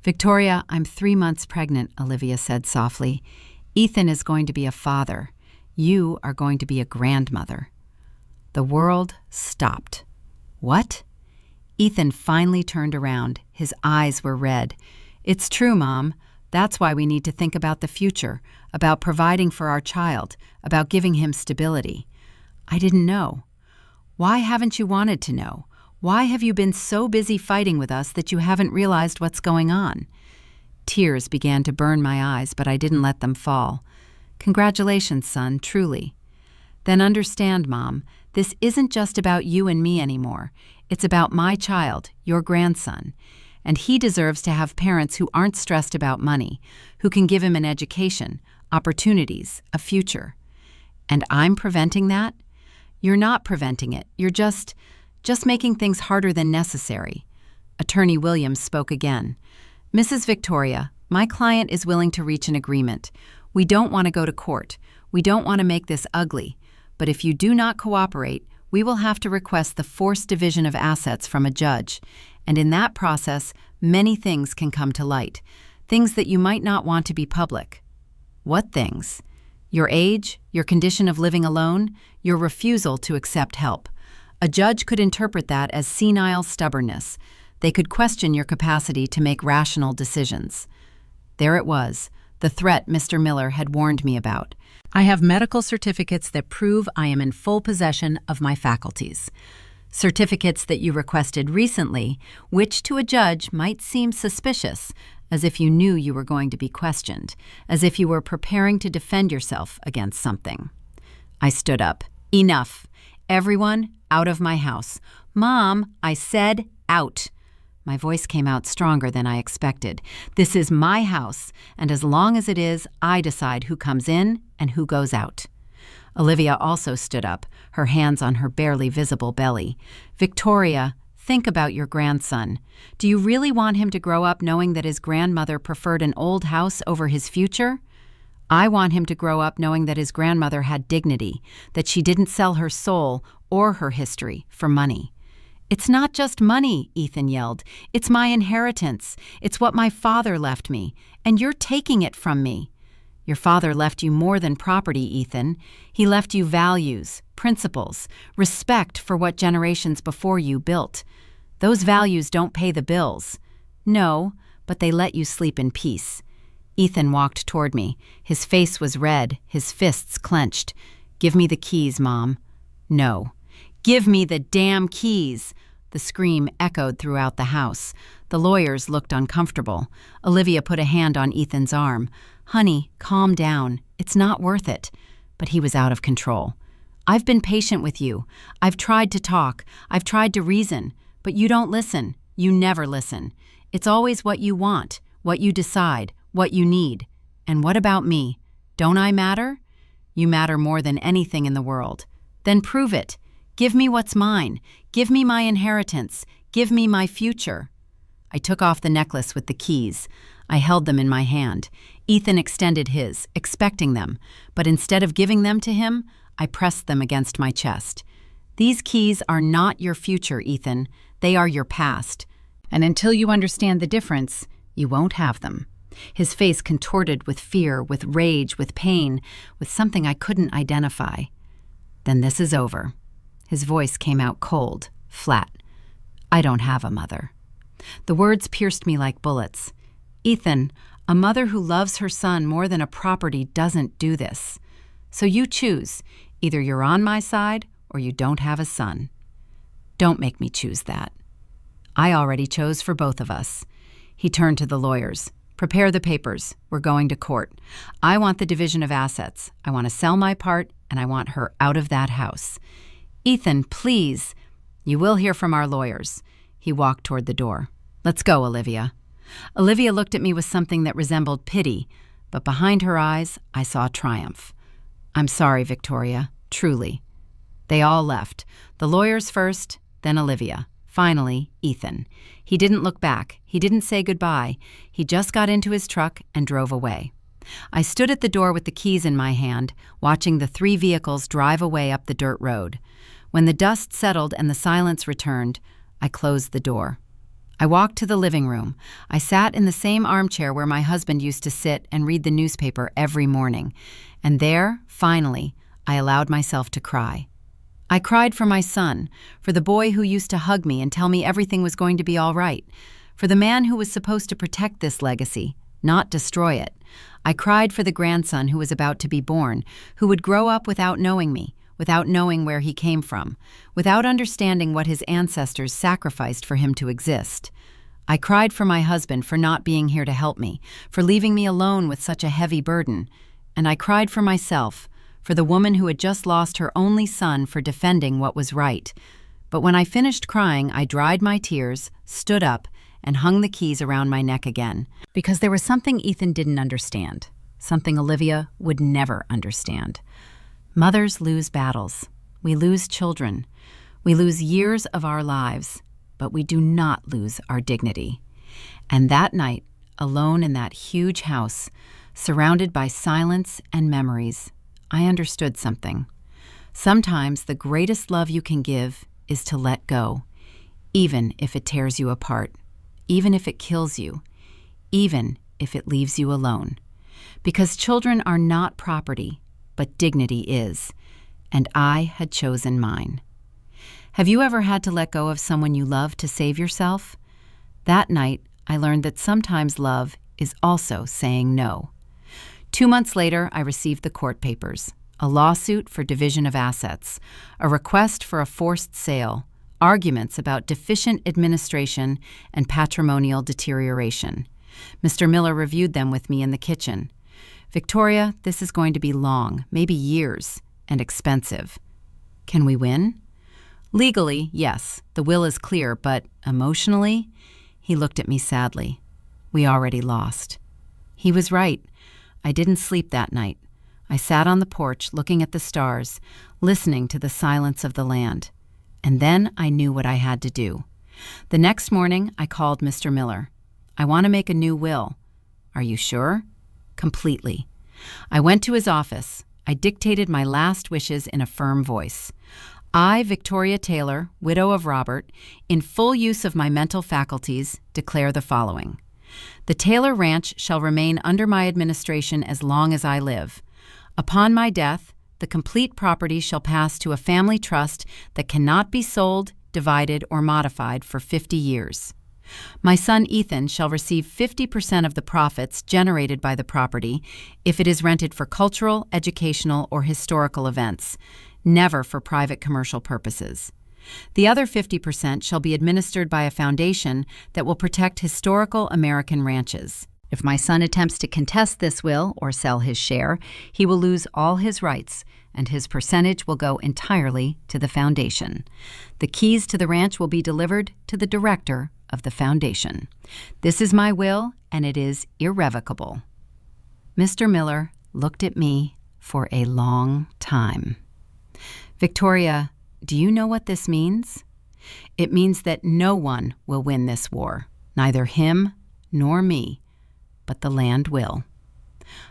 S1: Victoria, I'm 3 months pregnant, Olivia said softly. Ethan is going to be a father. You are going to be a grandmother. The world stopped. What? Ethan finally turned around. His eyes were red. It's true, Mom. That's why we need to think about the future, about providing for our child, about giving him stability. I didn't know. Why haven't you wanted to know? Why have you been so busy fighting with us that you haven't realized what's going on? Tears began to burn my eyes, but I didn't let them fall. Congratulations, son, truly. Then understand, Mom, this isn't just about you and me anymore. It's about my child, your grandson. And he deserves to have parents who aren't stressed about money, who can give him an education, opportunities, a future. And I'm preventing that? You're not preventing it. You're just making things harder than necessary. Attorney Williams spoke again. Mrs. Victoria, my client is willing to reach an agreement. We don't want to go to court. We don't want to make this ugly. But if you do not cooperate, we will have to request the forced division of assets from a judge. And in that process, many things can come to light. Things that you might not want to be public. What things? Your age, your condition of living alone, your refusal to accept help. A judge could interpret that as senile stubbornness. They could question your capacity to make rational decisions. There it was, the threat Mr. Miller had warned me about. I have medical certificates that prove I am in full possession of my faculties. Certificates that you requested recently, which to a judge might seem suspicious, as if you knew you were going to be questioned, as if you were preparing to defend yourself against something. I stood up. Enough. Everyone, out of my house. Mom, I said out. My voice came out stronger than I expected. This is my house, and as long as it is, I decide who comes in and who goes out. Olivia also stood up, her hands on her barely visible belly. Victoria, think about your grandson. Do you really want him to grow up knowing that his grandmother preferred an old house over his future? I want him to grow up knowing that his grandmother had dignity, that she didn't sell her soul or her history for money. It's not just money, Ethan yelled. It's my inheritance. It's what my father left me, and you're taking it from me. Your father left you more than property, Ethan. He left you values, principles, respect for what generations before you built. Those values don't pay the bills. No, but they let you sleep in peace. Ethan walked toward me. His face was red, his fists clenched. Give me the keys, Mom. No. Give me the damn keys! The scream echoed throughout the house. The lawyers looked uncomfortable. Olivia put a hand on Ethan's arm. Honey, calm down. It's not worth it. But he was out of control. I've been patient with you. I've tried to talk. I've tried to reason. But you don't listen. You never listen. It's always what you want, what you decide, what you need. And what about me? Don't I matter? You matter more than anything in the world. Then prove it. Give me what's mine. Give me my inheritance. Give me my future. I took off the necklace with the keys. I held them in my hand. Ethan extended his, expecting them, but instead of giving them to him, I pressed them against my chest. These keys are not your future, Ethan. They are your past. And until you understand the difference, you won't have them. His face contorted with fear, with rage, with pain, with something I couldn't identify. Then this is over. His voice came out cold, flat. I don't have a mother. The words pierced me like bullets. Ethan, a mother who loves her son more than a property doesn't do this. So you choose. Either you're on my side or you don't have a son. Don't make me choose that. I already chose for both of us. He turned to the lawyers. Prepare the papers. We're going to court. I want the division of assets. I want to sell my part, and I want her out of that house. Ethan, please. You will hear from our lawyers. He walked toward the door. Let's go, Olivia. Olivia looked at me with something that resembled pity, but behind her eyes, I saw triumph. I'm sorry, Victoria, truly. They all left. The lawyers first, then Olivia. Finally, Ethan. He didn't look back. He didn't say goodbye. He just got into his truck and drove away. I stood at the door with the keys in my hand, watching the 3 vehicles drive away up the dirt road. When the dust settled and the silence returned, I closed the door. I walked to the living room. I sat in the same armchair where my husband used to sit and read the newspaper every morning. And there, finally, I allowed myself to cry. I cried for my son, for the boy who used to hug me and tell me everything was going to be all right, for the man who was supposed to protect this legacy, not destroy it. I cried for the grandson who was about to be born, who would grow up without knowing me, without knowing where he came from, without understanding what his ancestors sacrificed for him to exist. I cried for my husband for not being here to help me, for leaving me alone with such a heavy burden. And I cried for myself, for the woman who had just lost her only son for defending what was right. But when I finished crying, I dried my tears, stood up, and hung the keys around my neck again. Because there was something Ethan didn't understand, something Olivia would never understand. Mothers lose battles. We lose children. We lose years of our lives, but we do not lose our dignity. And that night, alone in that huge house, surrounded by silence and memories, I understood something. Sometimes the greatest love you can give is to let go, even if it tears you apart, even if it kills you, even if it leaves you alone. Because children are not property, but dignity is, and I had chosen mine. Have you ever had to let go of someone you love to save yourself? That night, I learned that sometimes love is also saying no. 2 months later, I received the court papers, a lawsuit for division of assets, a request for a forced sale, arguments about deficient administration and patrimonial deterioration. Mr. Miller reviewed them with me in the kitchen. Victoria, this is going to be long, maybe years, and expensive. Can we win? Legally, yes, the will is clear, but emotionally? He looked at me sadly. We already lost. He was right. I didn't sleep that night. I sat on the porch looking at the stars, listening to the silence of the land. And then I knew what I had to do. The next morning, I called Mr. Miller. I want to make a new will. Are you sure? Completely. I went to his office. I dictated my last wishes in a firm voice. I, Victoria Taylor, widow of Robert, in full use of my mental faculties, declare the following. The Taylor Ranch shall remain under my administration as long as I live. Upon my death, the complete property shall pass to a family trust that cannot be sold, divided, or modified for 50 years. My son Ethan shall receive 50% of the profits generated by the property if it is rented for cultural, educational, or historical events, never for private commercial purposes. The other 50% shall be administered by a foundation that will protect historical American ranches. If my son attempts to contest this will or sell his share, he will lose all his rights, and his percentage will go entirely to the foundation. The keys to the ranch will be delivered to the director of the foundation. This is my will, and it is irrevocable. Mr. Miller looked at me for a long time. Victoria, do you know what this means? It means that no one will win this war, neither him nor me, but the land will.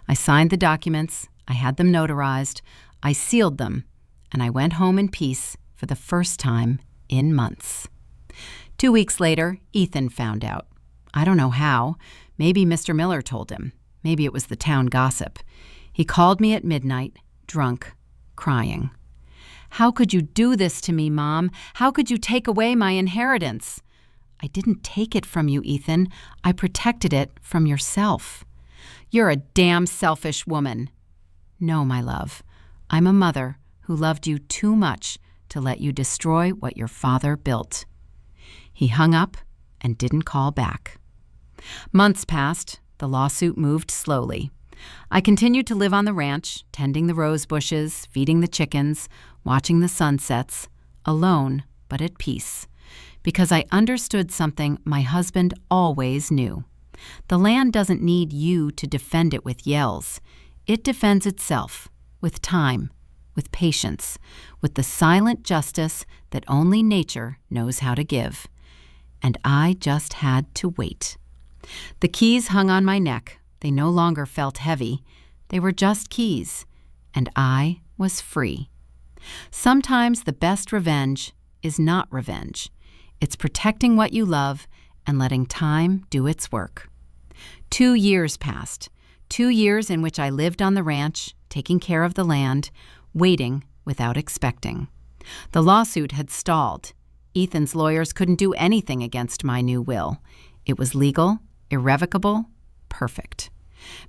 S1: I signed the documents, I had them notarized, I sealed them, and I went home in peace for the first time in months. 2 weeks later, Ethan found out. I don't know how. Maybe Mr. Miller told him. Maybe it was the town gossip. He called me at midnight, drunk, crying. "How could you do this to me, Mom? How could you take away my inheritance?" "I didn't take it from you, Ethan. I protected it from yourself." "You're a damn selfish woman." "No, my love. I'm a mother who loved you too much to let you destroy what your father built." He hung up and didn't call back. Months passed. The lawsuit moved slowly. I continued to live on the ranch, tending the rose bushes, feeding the chickens, watching the sunsets, alone but at peace, because I understood something my husband always knew. The land doesn't need you to defend it with yells. It defends itself with time, with patience, with the silent justice that only nature knows how to give. And I just had to wait. The keys hung on my neck. They no longer felt heavy. They were just keys, and I was free. Sometimes the best revenge is not revenge. It's protecting what you love and letting time do its work. 2 years passed. 2 years in which I lived on the ranch, taking care of the land, waiting without expecting. The lawsuit had stalled. Ethan's lawyers couldn't do anything against my new will. It was legal, irrevocable, perfect.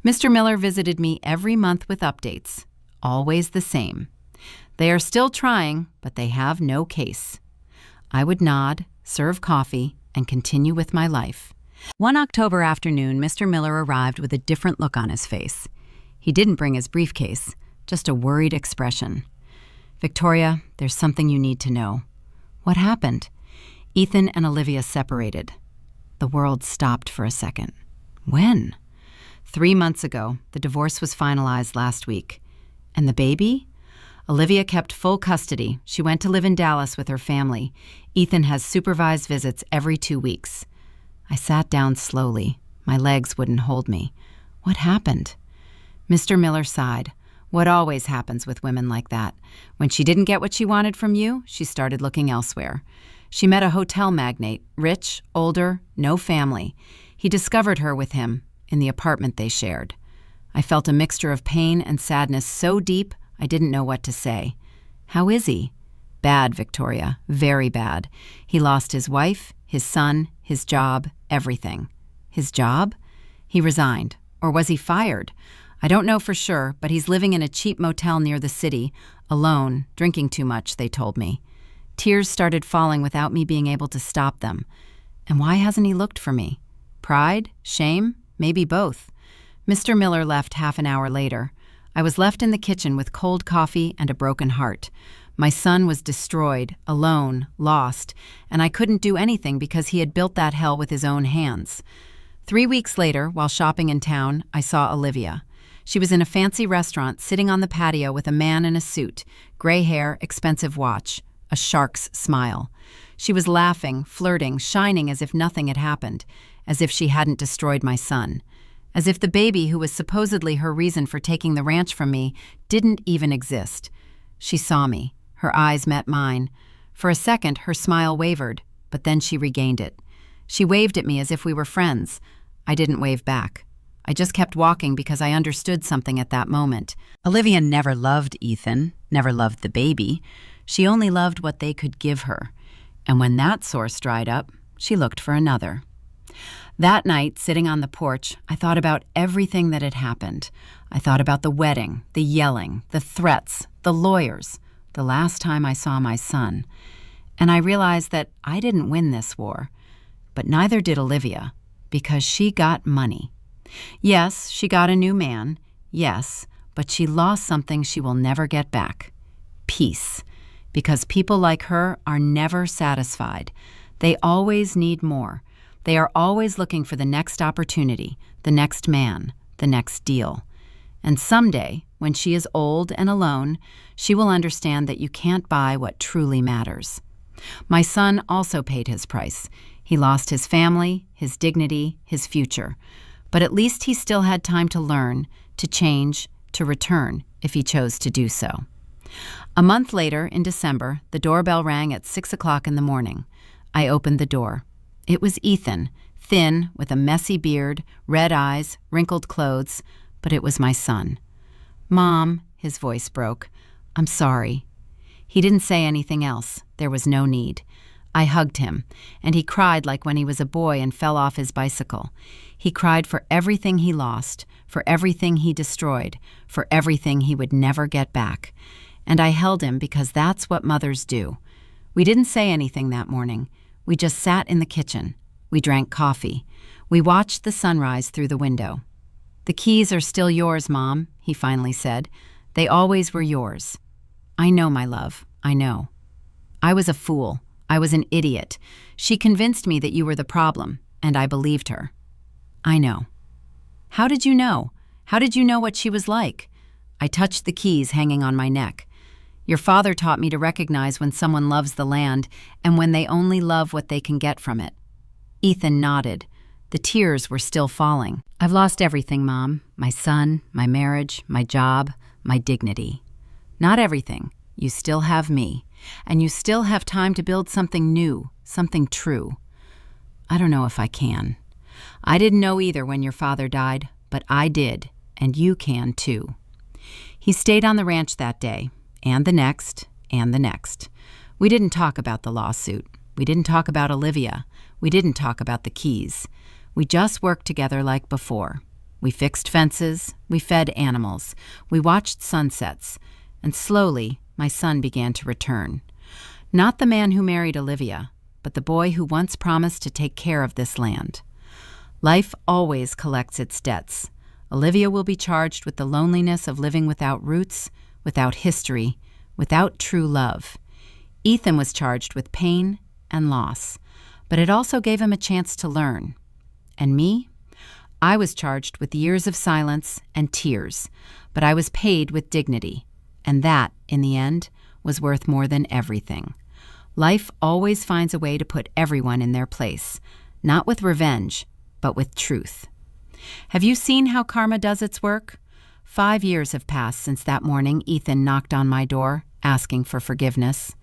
S1: Mr. Miller visited me every month with updates, always the same. They are still trying, but they have no case. I would nod, serve coffee, and continue with my life. One October afternoon, Mr. Miller arrived with a different look on his face. He didn't bring his briefcase, just a worried expression. "Victoria, there's something you need to know." "What happened?" "Ethan and Olivia separated." The world stopped for a second. "When?" 3 months ago. The divorce was finalized last week. "And the baby?" "Olivia kept full custody. She went to live in Dallas with her family. Ethan has supervised visits every 2 weeks. I sat down slowly. My legs wouldn't hold me. "What happened?" Mr. Miller sighed. "What always happens with women like that. When she didn't get what she wanted from you, she started looking elsewhere. She met a hotel magnate, rich, older, no family. He discovered her with him in the apartment they shared. I felt a mixture of pain and sadness so deep I didn't know what to say. "How is he?" "Bad, Victoria, very bad. He lost his wife, his son, his job, everything." "His job?" "He resigned. Or was he fired? I don't know for sure, but he's living in a cheap motel near the city, alone, drinking too much, they told me." Tears started falling without me being able to stop them. And why hasn't he looked for me? Pride? Shame? Maybe both. Mr. Miller left half an hour later. I was left in the kitchen with cold coffee and a broken heart. My son was destroyed, alone, lost, and I couldn't do anything because he had built that hell with his own hands. 3 weeks later, while shopping in town, I saw Olivia. She was in a fancy restaurant, sitting on the patio with a man in a suit, gray hair, expensive watch, a shark's smile. She was laughing, flirting, shining as if nothing had happened, as if she hadn't destroyed my son, as if the baby who was supposedly her reason for taking the ranch from me didn't even exist. She saw me. Her eyes met mine. For a second, her smile wavered, but then she regained it. She waved at me as if we were friends. I didn't wave back. I just kept walking because I understood something at that moment. Olivia never loved Ethan, never loved the baby. She only loved what they could give her. And when that source dried up, she looked for another. That night, sitting on the porch, I thought about everything that had happened. I thought about the wedding, the yelling, the threats, the lawyers, the last time I saw my son. And I realized that I didn't win this war, but neither did Olivia, because she got money. Yes, she got a new man, yes, but she lost something she will never get back. Peace. Because people like her are never satisfied. They always need more. They are always looking for the next opportunity, the next man, the next deal. And someday, when she is old and alone, she will understand that you can't buy what truly matters. My son also paid his price. He lost his family, his dignity, his future. But at least he still had time to learn, to change, to return, if he chose to do so. A month later, in December, the doorbell rang at 6 o'clock in the morning. I opened the door. It was Ethan, thin, with a messy beard, red eyes, wrinkled clothes, but it was my son. "Mom," his voice broke, "I'm sorry." He didn't say anything else. There was no need. I hugged him, and he cried like when he was a boy and fell off his bicycle. He cried for everything he lost, for everything he destroyed, for everything he would never get back. And I held him because that's what mothers do. We didn't say anything that morning. We just sat in the kitchen. We drank coffee. We watched the sunrise through the window. "The keys are still yours, Mom," he finally said. "They always were yours." "I know, my love, I know." "I was a fool. I was an idiot. She convinced me that you were the problem, and I believed her." "I know." "How did you know? How did you know what she was like?" I touched the keys hanging on my neck. "Your father taught me to recognize when someone loves the land and when they only love what they can get from it." Ethan nodded. The tears were still falling. "I've lost everything, Mom. My son, my marriage, my job, my dignity." "Not everything. You still have me. And you still have time to build something new, something true." "I don't know if I can." "I didn't know either when your father died, but I did, and you can too." He stayed on the ranch that day, and the next, and the next. We didn't talk about the lawsuit. We didn't talk about Olivia. We didn't talk about the keys. We just worked together like before. We fixed fences. We fed animals. We watched sunsets. And slowly, my son began to return. Not the man who married Olivia, but the boy who once promised to take care of this land. Life always collects its debts. Olivia will be charged with the loneliness of living without roots, without history, without true love. Ethan was charged with pain and loss, but it also gave him a chance to learn. And me? I was charged with years of silence and tears, but I was paid with dignity, and that, in the end, was worth more than everything. Life always finds a way to put everyone in their place, not with revenge, but with truth. Have you seen how karma does its work? 5 years have passed since that morning Ethan knocked on my door, asking for forgiveness.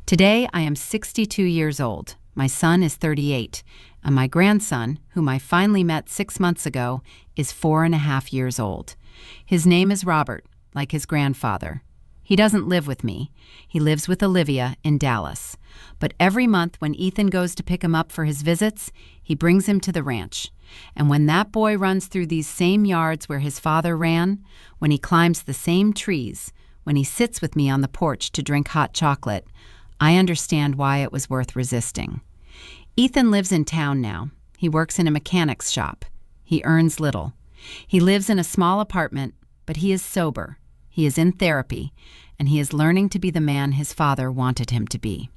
S1: Today, I am 62 years old. My son is 38, and my grandson, whom I finally met 6 months ago, is 4.5 years old. His name is Robert, like his grandfather. He doesn't live with me. He lives with Olivia in Dallas. But every month when Ethan goes to pick him up for his visits, he brings him to the ranch. And when that boy runs through these same yards where his father ran, when he climbs the same trees, when he sits with me on the porch to drink hot chocolate, I understand why it was worth resisting. Ethan lives in town now. He works in a mechanic's shop. He earns little. He lives in a small apartment, but he is sober. He is in therapy, and he is learning to be the man his father wanted him to be.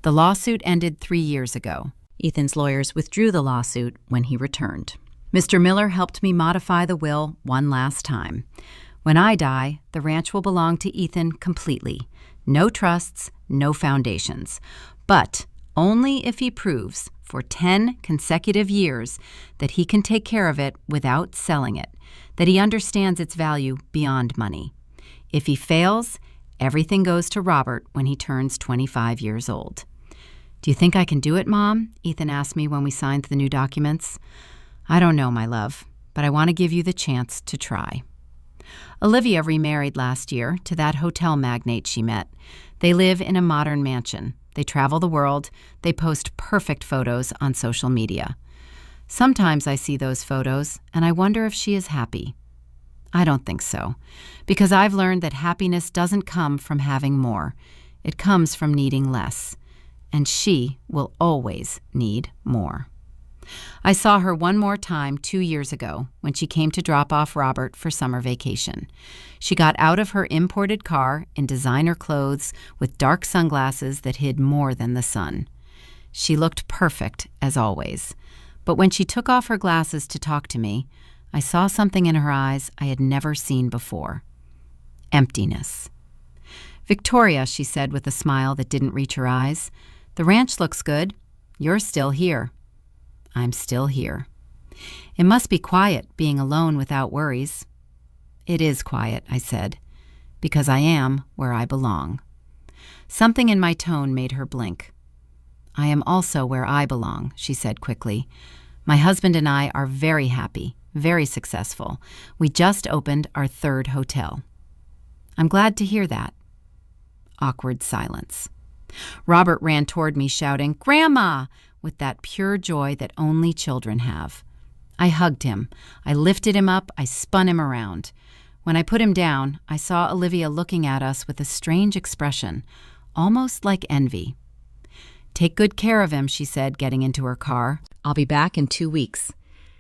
S1: The lawsuit ended 3 years ago. Ethan's lawyers withdrew the lawsuit when he returned. Mr. Miller helped me modify the will one last time. When I die, the ranch will belong to Ethan completely. No trusts, no foundations. But only if he proves for 10 consecutive years that he can take care of it without selling it, that he understands its value beyond money. If he fails, everything goes to Robert when he turns 25 years old. "Do you think I can do it, Mom?" Ethan asked me when we signed the new documents. "I don't know, my love, but I want to give you the chance to try." Olivia remarried last year to that hotel magnate she met. They live in a modern mansion. They travel the world. They post perfect photos on social media. Sometimes I see those photos and I wonder if she is happy. I don't think so, because I've learned that happiness doesn't come from having more. It comes from needing less. And she will always need more. I saw her one more time 2 years ago when she came to drop off Robert for summer vacation. She got out of her imported car in designer clothes with dark sunglasses that hid more than the sun. She looked perfect, as always. But when she took off her glasses to talk to me, I saw something in her eyes I had never seen before. Emptiness. "Victoria," she said with a smile that didn't reach her eyes, "the ranch looks good. You're still here." I'm still here. It must be quiet being alone without worries. It is quiet, I said, because I am where I belong. Something in my tone made her blink. I am also where I belong, she said quickly. My husband and I are very happy, very successful. We just opened our 3rd hotel. I'm glad to hear that. Awkward silence. Robert ran toward me shouting, "Grandma!" with that pure joy that only children have. I hugged him. I lifted him up. I spun him around. When I put him down, I saw Olivia looking at us with a strange expression, almost like envy. "Take good care of him," she said, getting into her car. "I'll be back in 2 weeks."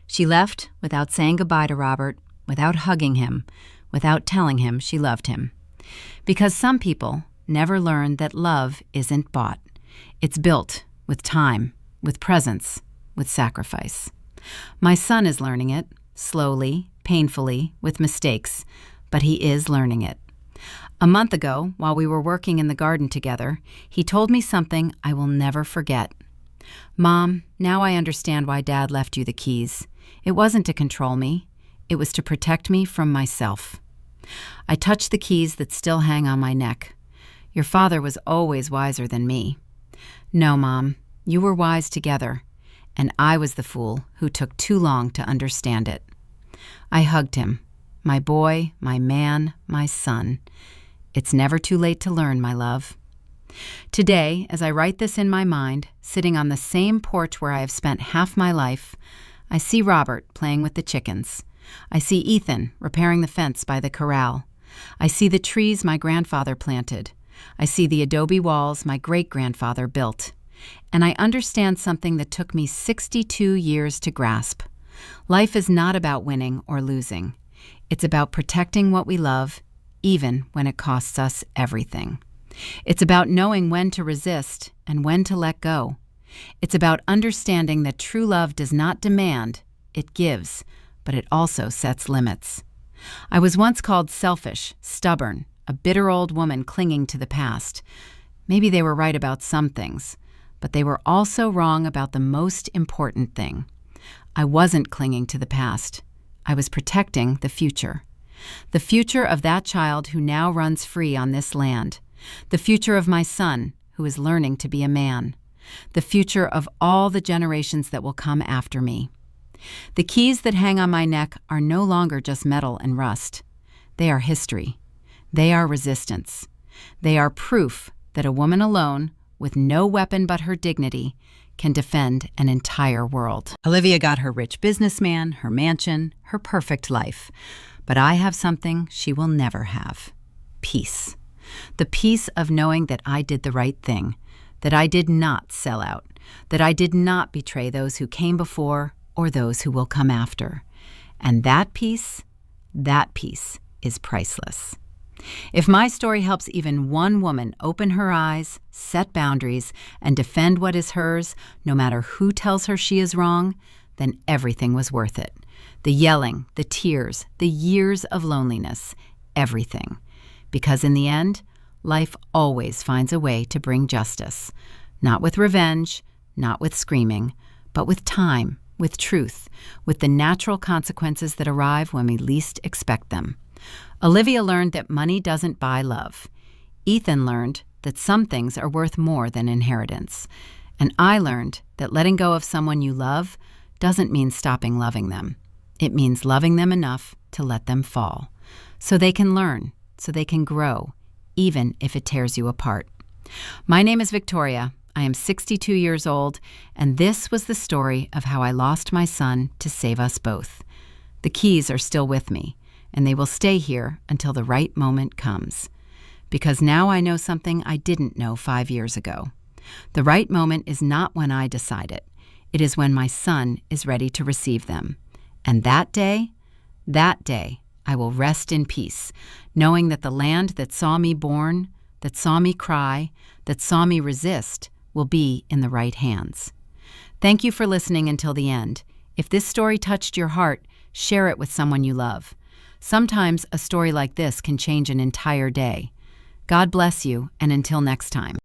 S1: She left without saying goodbye to Robert, without hugging him, without telling him she loved him. Because some people never learn that love isn't bought. It's built with time, with presence, with sacrifice. My son is learning it, slowly, painfully, with mistakes, but he is learning it. A month ago, while we were working in the garden together, he told me something I will never forget. "Mom, now I understand why Dad left you the keys. It wasn't to control me. It was to protect me from myself." I touched the keys that still hang on my neck. "Your father was always wiser than me." "No, Mom, you were wise together, and I was the fool who took too long to understand it." I hugged him. My boy, my man, my son. It's never too late to learn, my love. Today, as I write this in my mind, sitting on the same porch where I have spent half my life, I see Robert playing with the chickens. I see Ethan repairing the fence by the corral. I see the trees my grandfather planted. I see the adobe walls my great-grandfather built. And I understand something that took me 62 years to grasp. Life is not about winning or losing. It's about protecting what we love, even when it costs us everything. It's about knowing when to resist and when to let go. It's about understanding that true love does not demand, it gives, but it also sets limits. I was once called selfish, stubborn, a bitter old woman clinging to the past. Maybe they were right about some things, but they were also wrong about the most important thing. I wasn't clinging to the past. I was protecting the future. The future of that child who now runs free on this land. The future of my son, who is learning to be a man. The future of all the generations that will come after me. The keys that hang on my neck are no longer just metal and rust. They are history. They are resistance. They are proof that a woman alone, with no weapon but her dignity, can defend an entire world. Olivia got her rich businessman, her mansion, her perfect life. But I have something she will never have. Peace. The peace of knowing that I did the right thing, that I did not sell out, that I did not betray those who came before or those who will come after. And that peace is priceless. If my story helps even one woman open her eyes, set boundaries, and defend what is hers, no matter who tells her she is wrong, then everything was worth it. The yelling, the tears, the years of loneliness, everything. Because in the end, life always finds a way to bring justice. Not with revenge, not with screaming, but with time, with truth, with the natural consequences that arrive when we least expect them. Olivia learned that money doesn't buy love. Ethan learned that some things are worth more than inheritance. And I learned that letting go of someone you love doesn't mean stopping loving them. It means loving them enough to let them fall, so they can learn, so they can grow, even if it tears you apart. My name is Victoria. I am 62 years old, and this was the story of how I lost my son to save us both. The keys are still with me, and they will stay here until the right moment comes. Because now I know something I didn't know 5 years ago. The right moment is not when I decide it. It is when my son is ready to receive them. And that day, I will rest in peace, knowing that the land that saw me born, that saw me cry, that saw me resist, will be in the right hands. Thank you for listening until the end. If this story touched your heart, share it with someone you love. Sometimes a story like this can change an entire day. God bless you, and until next time.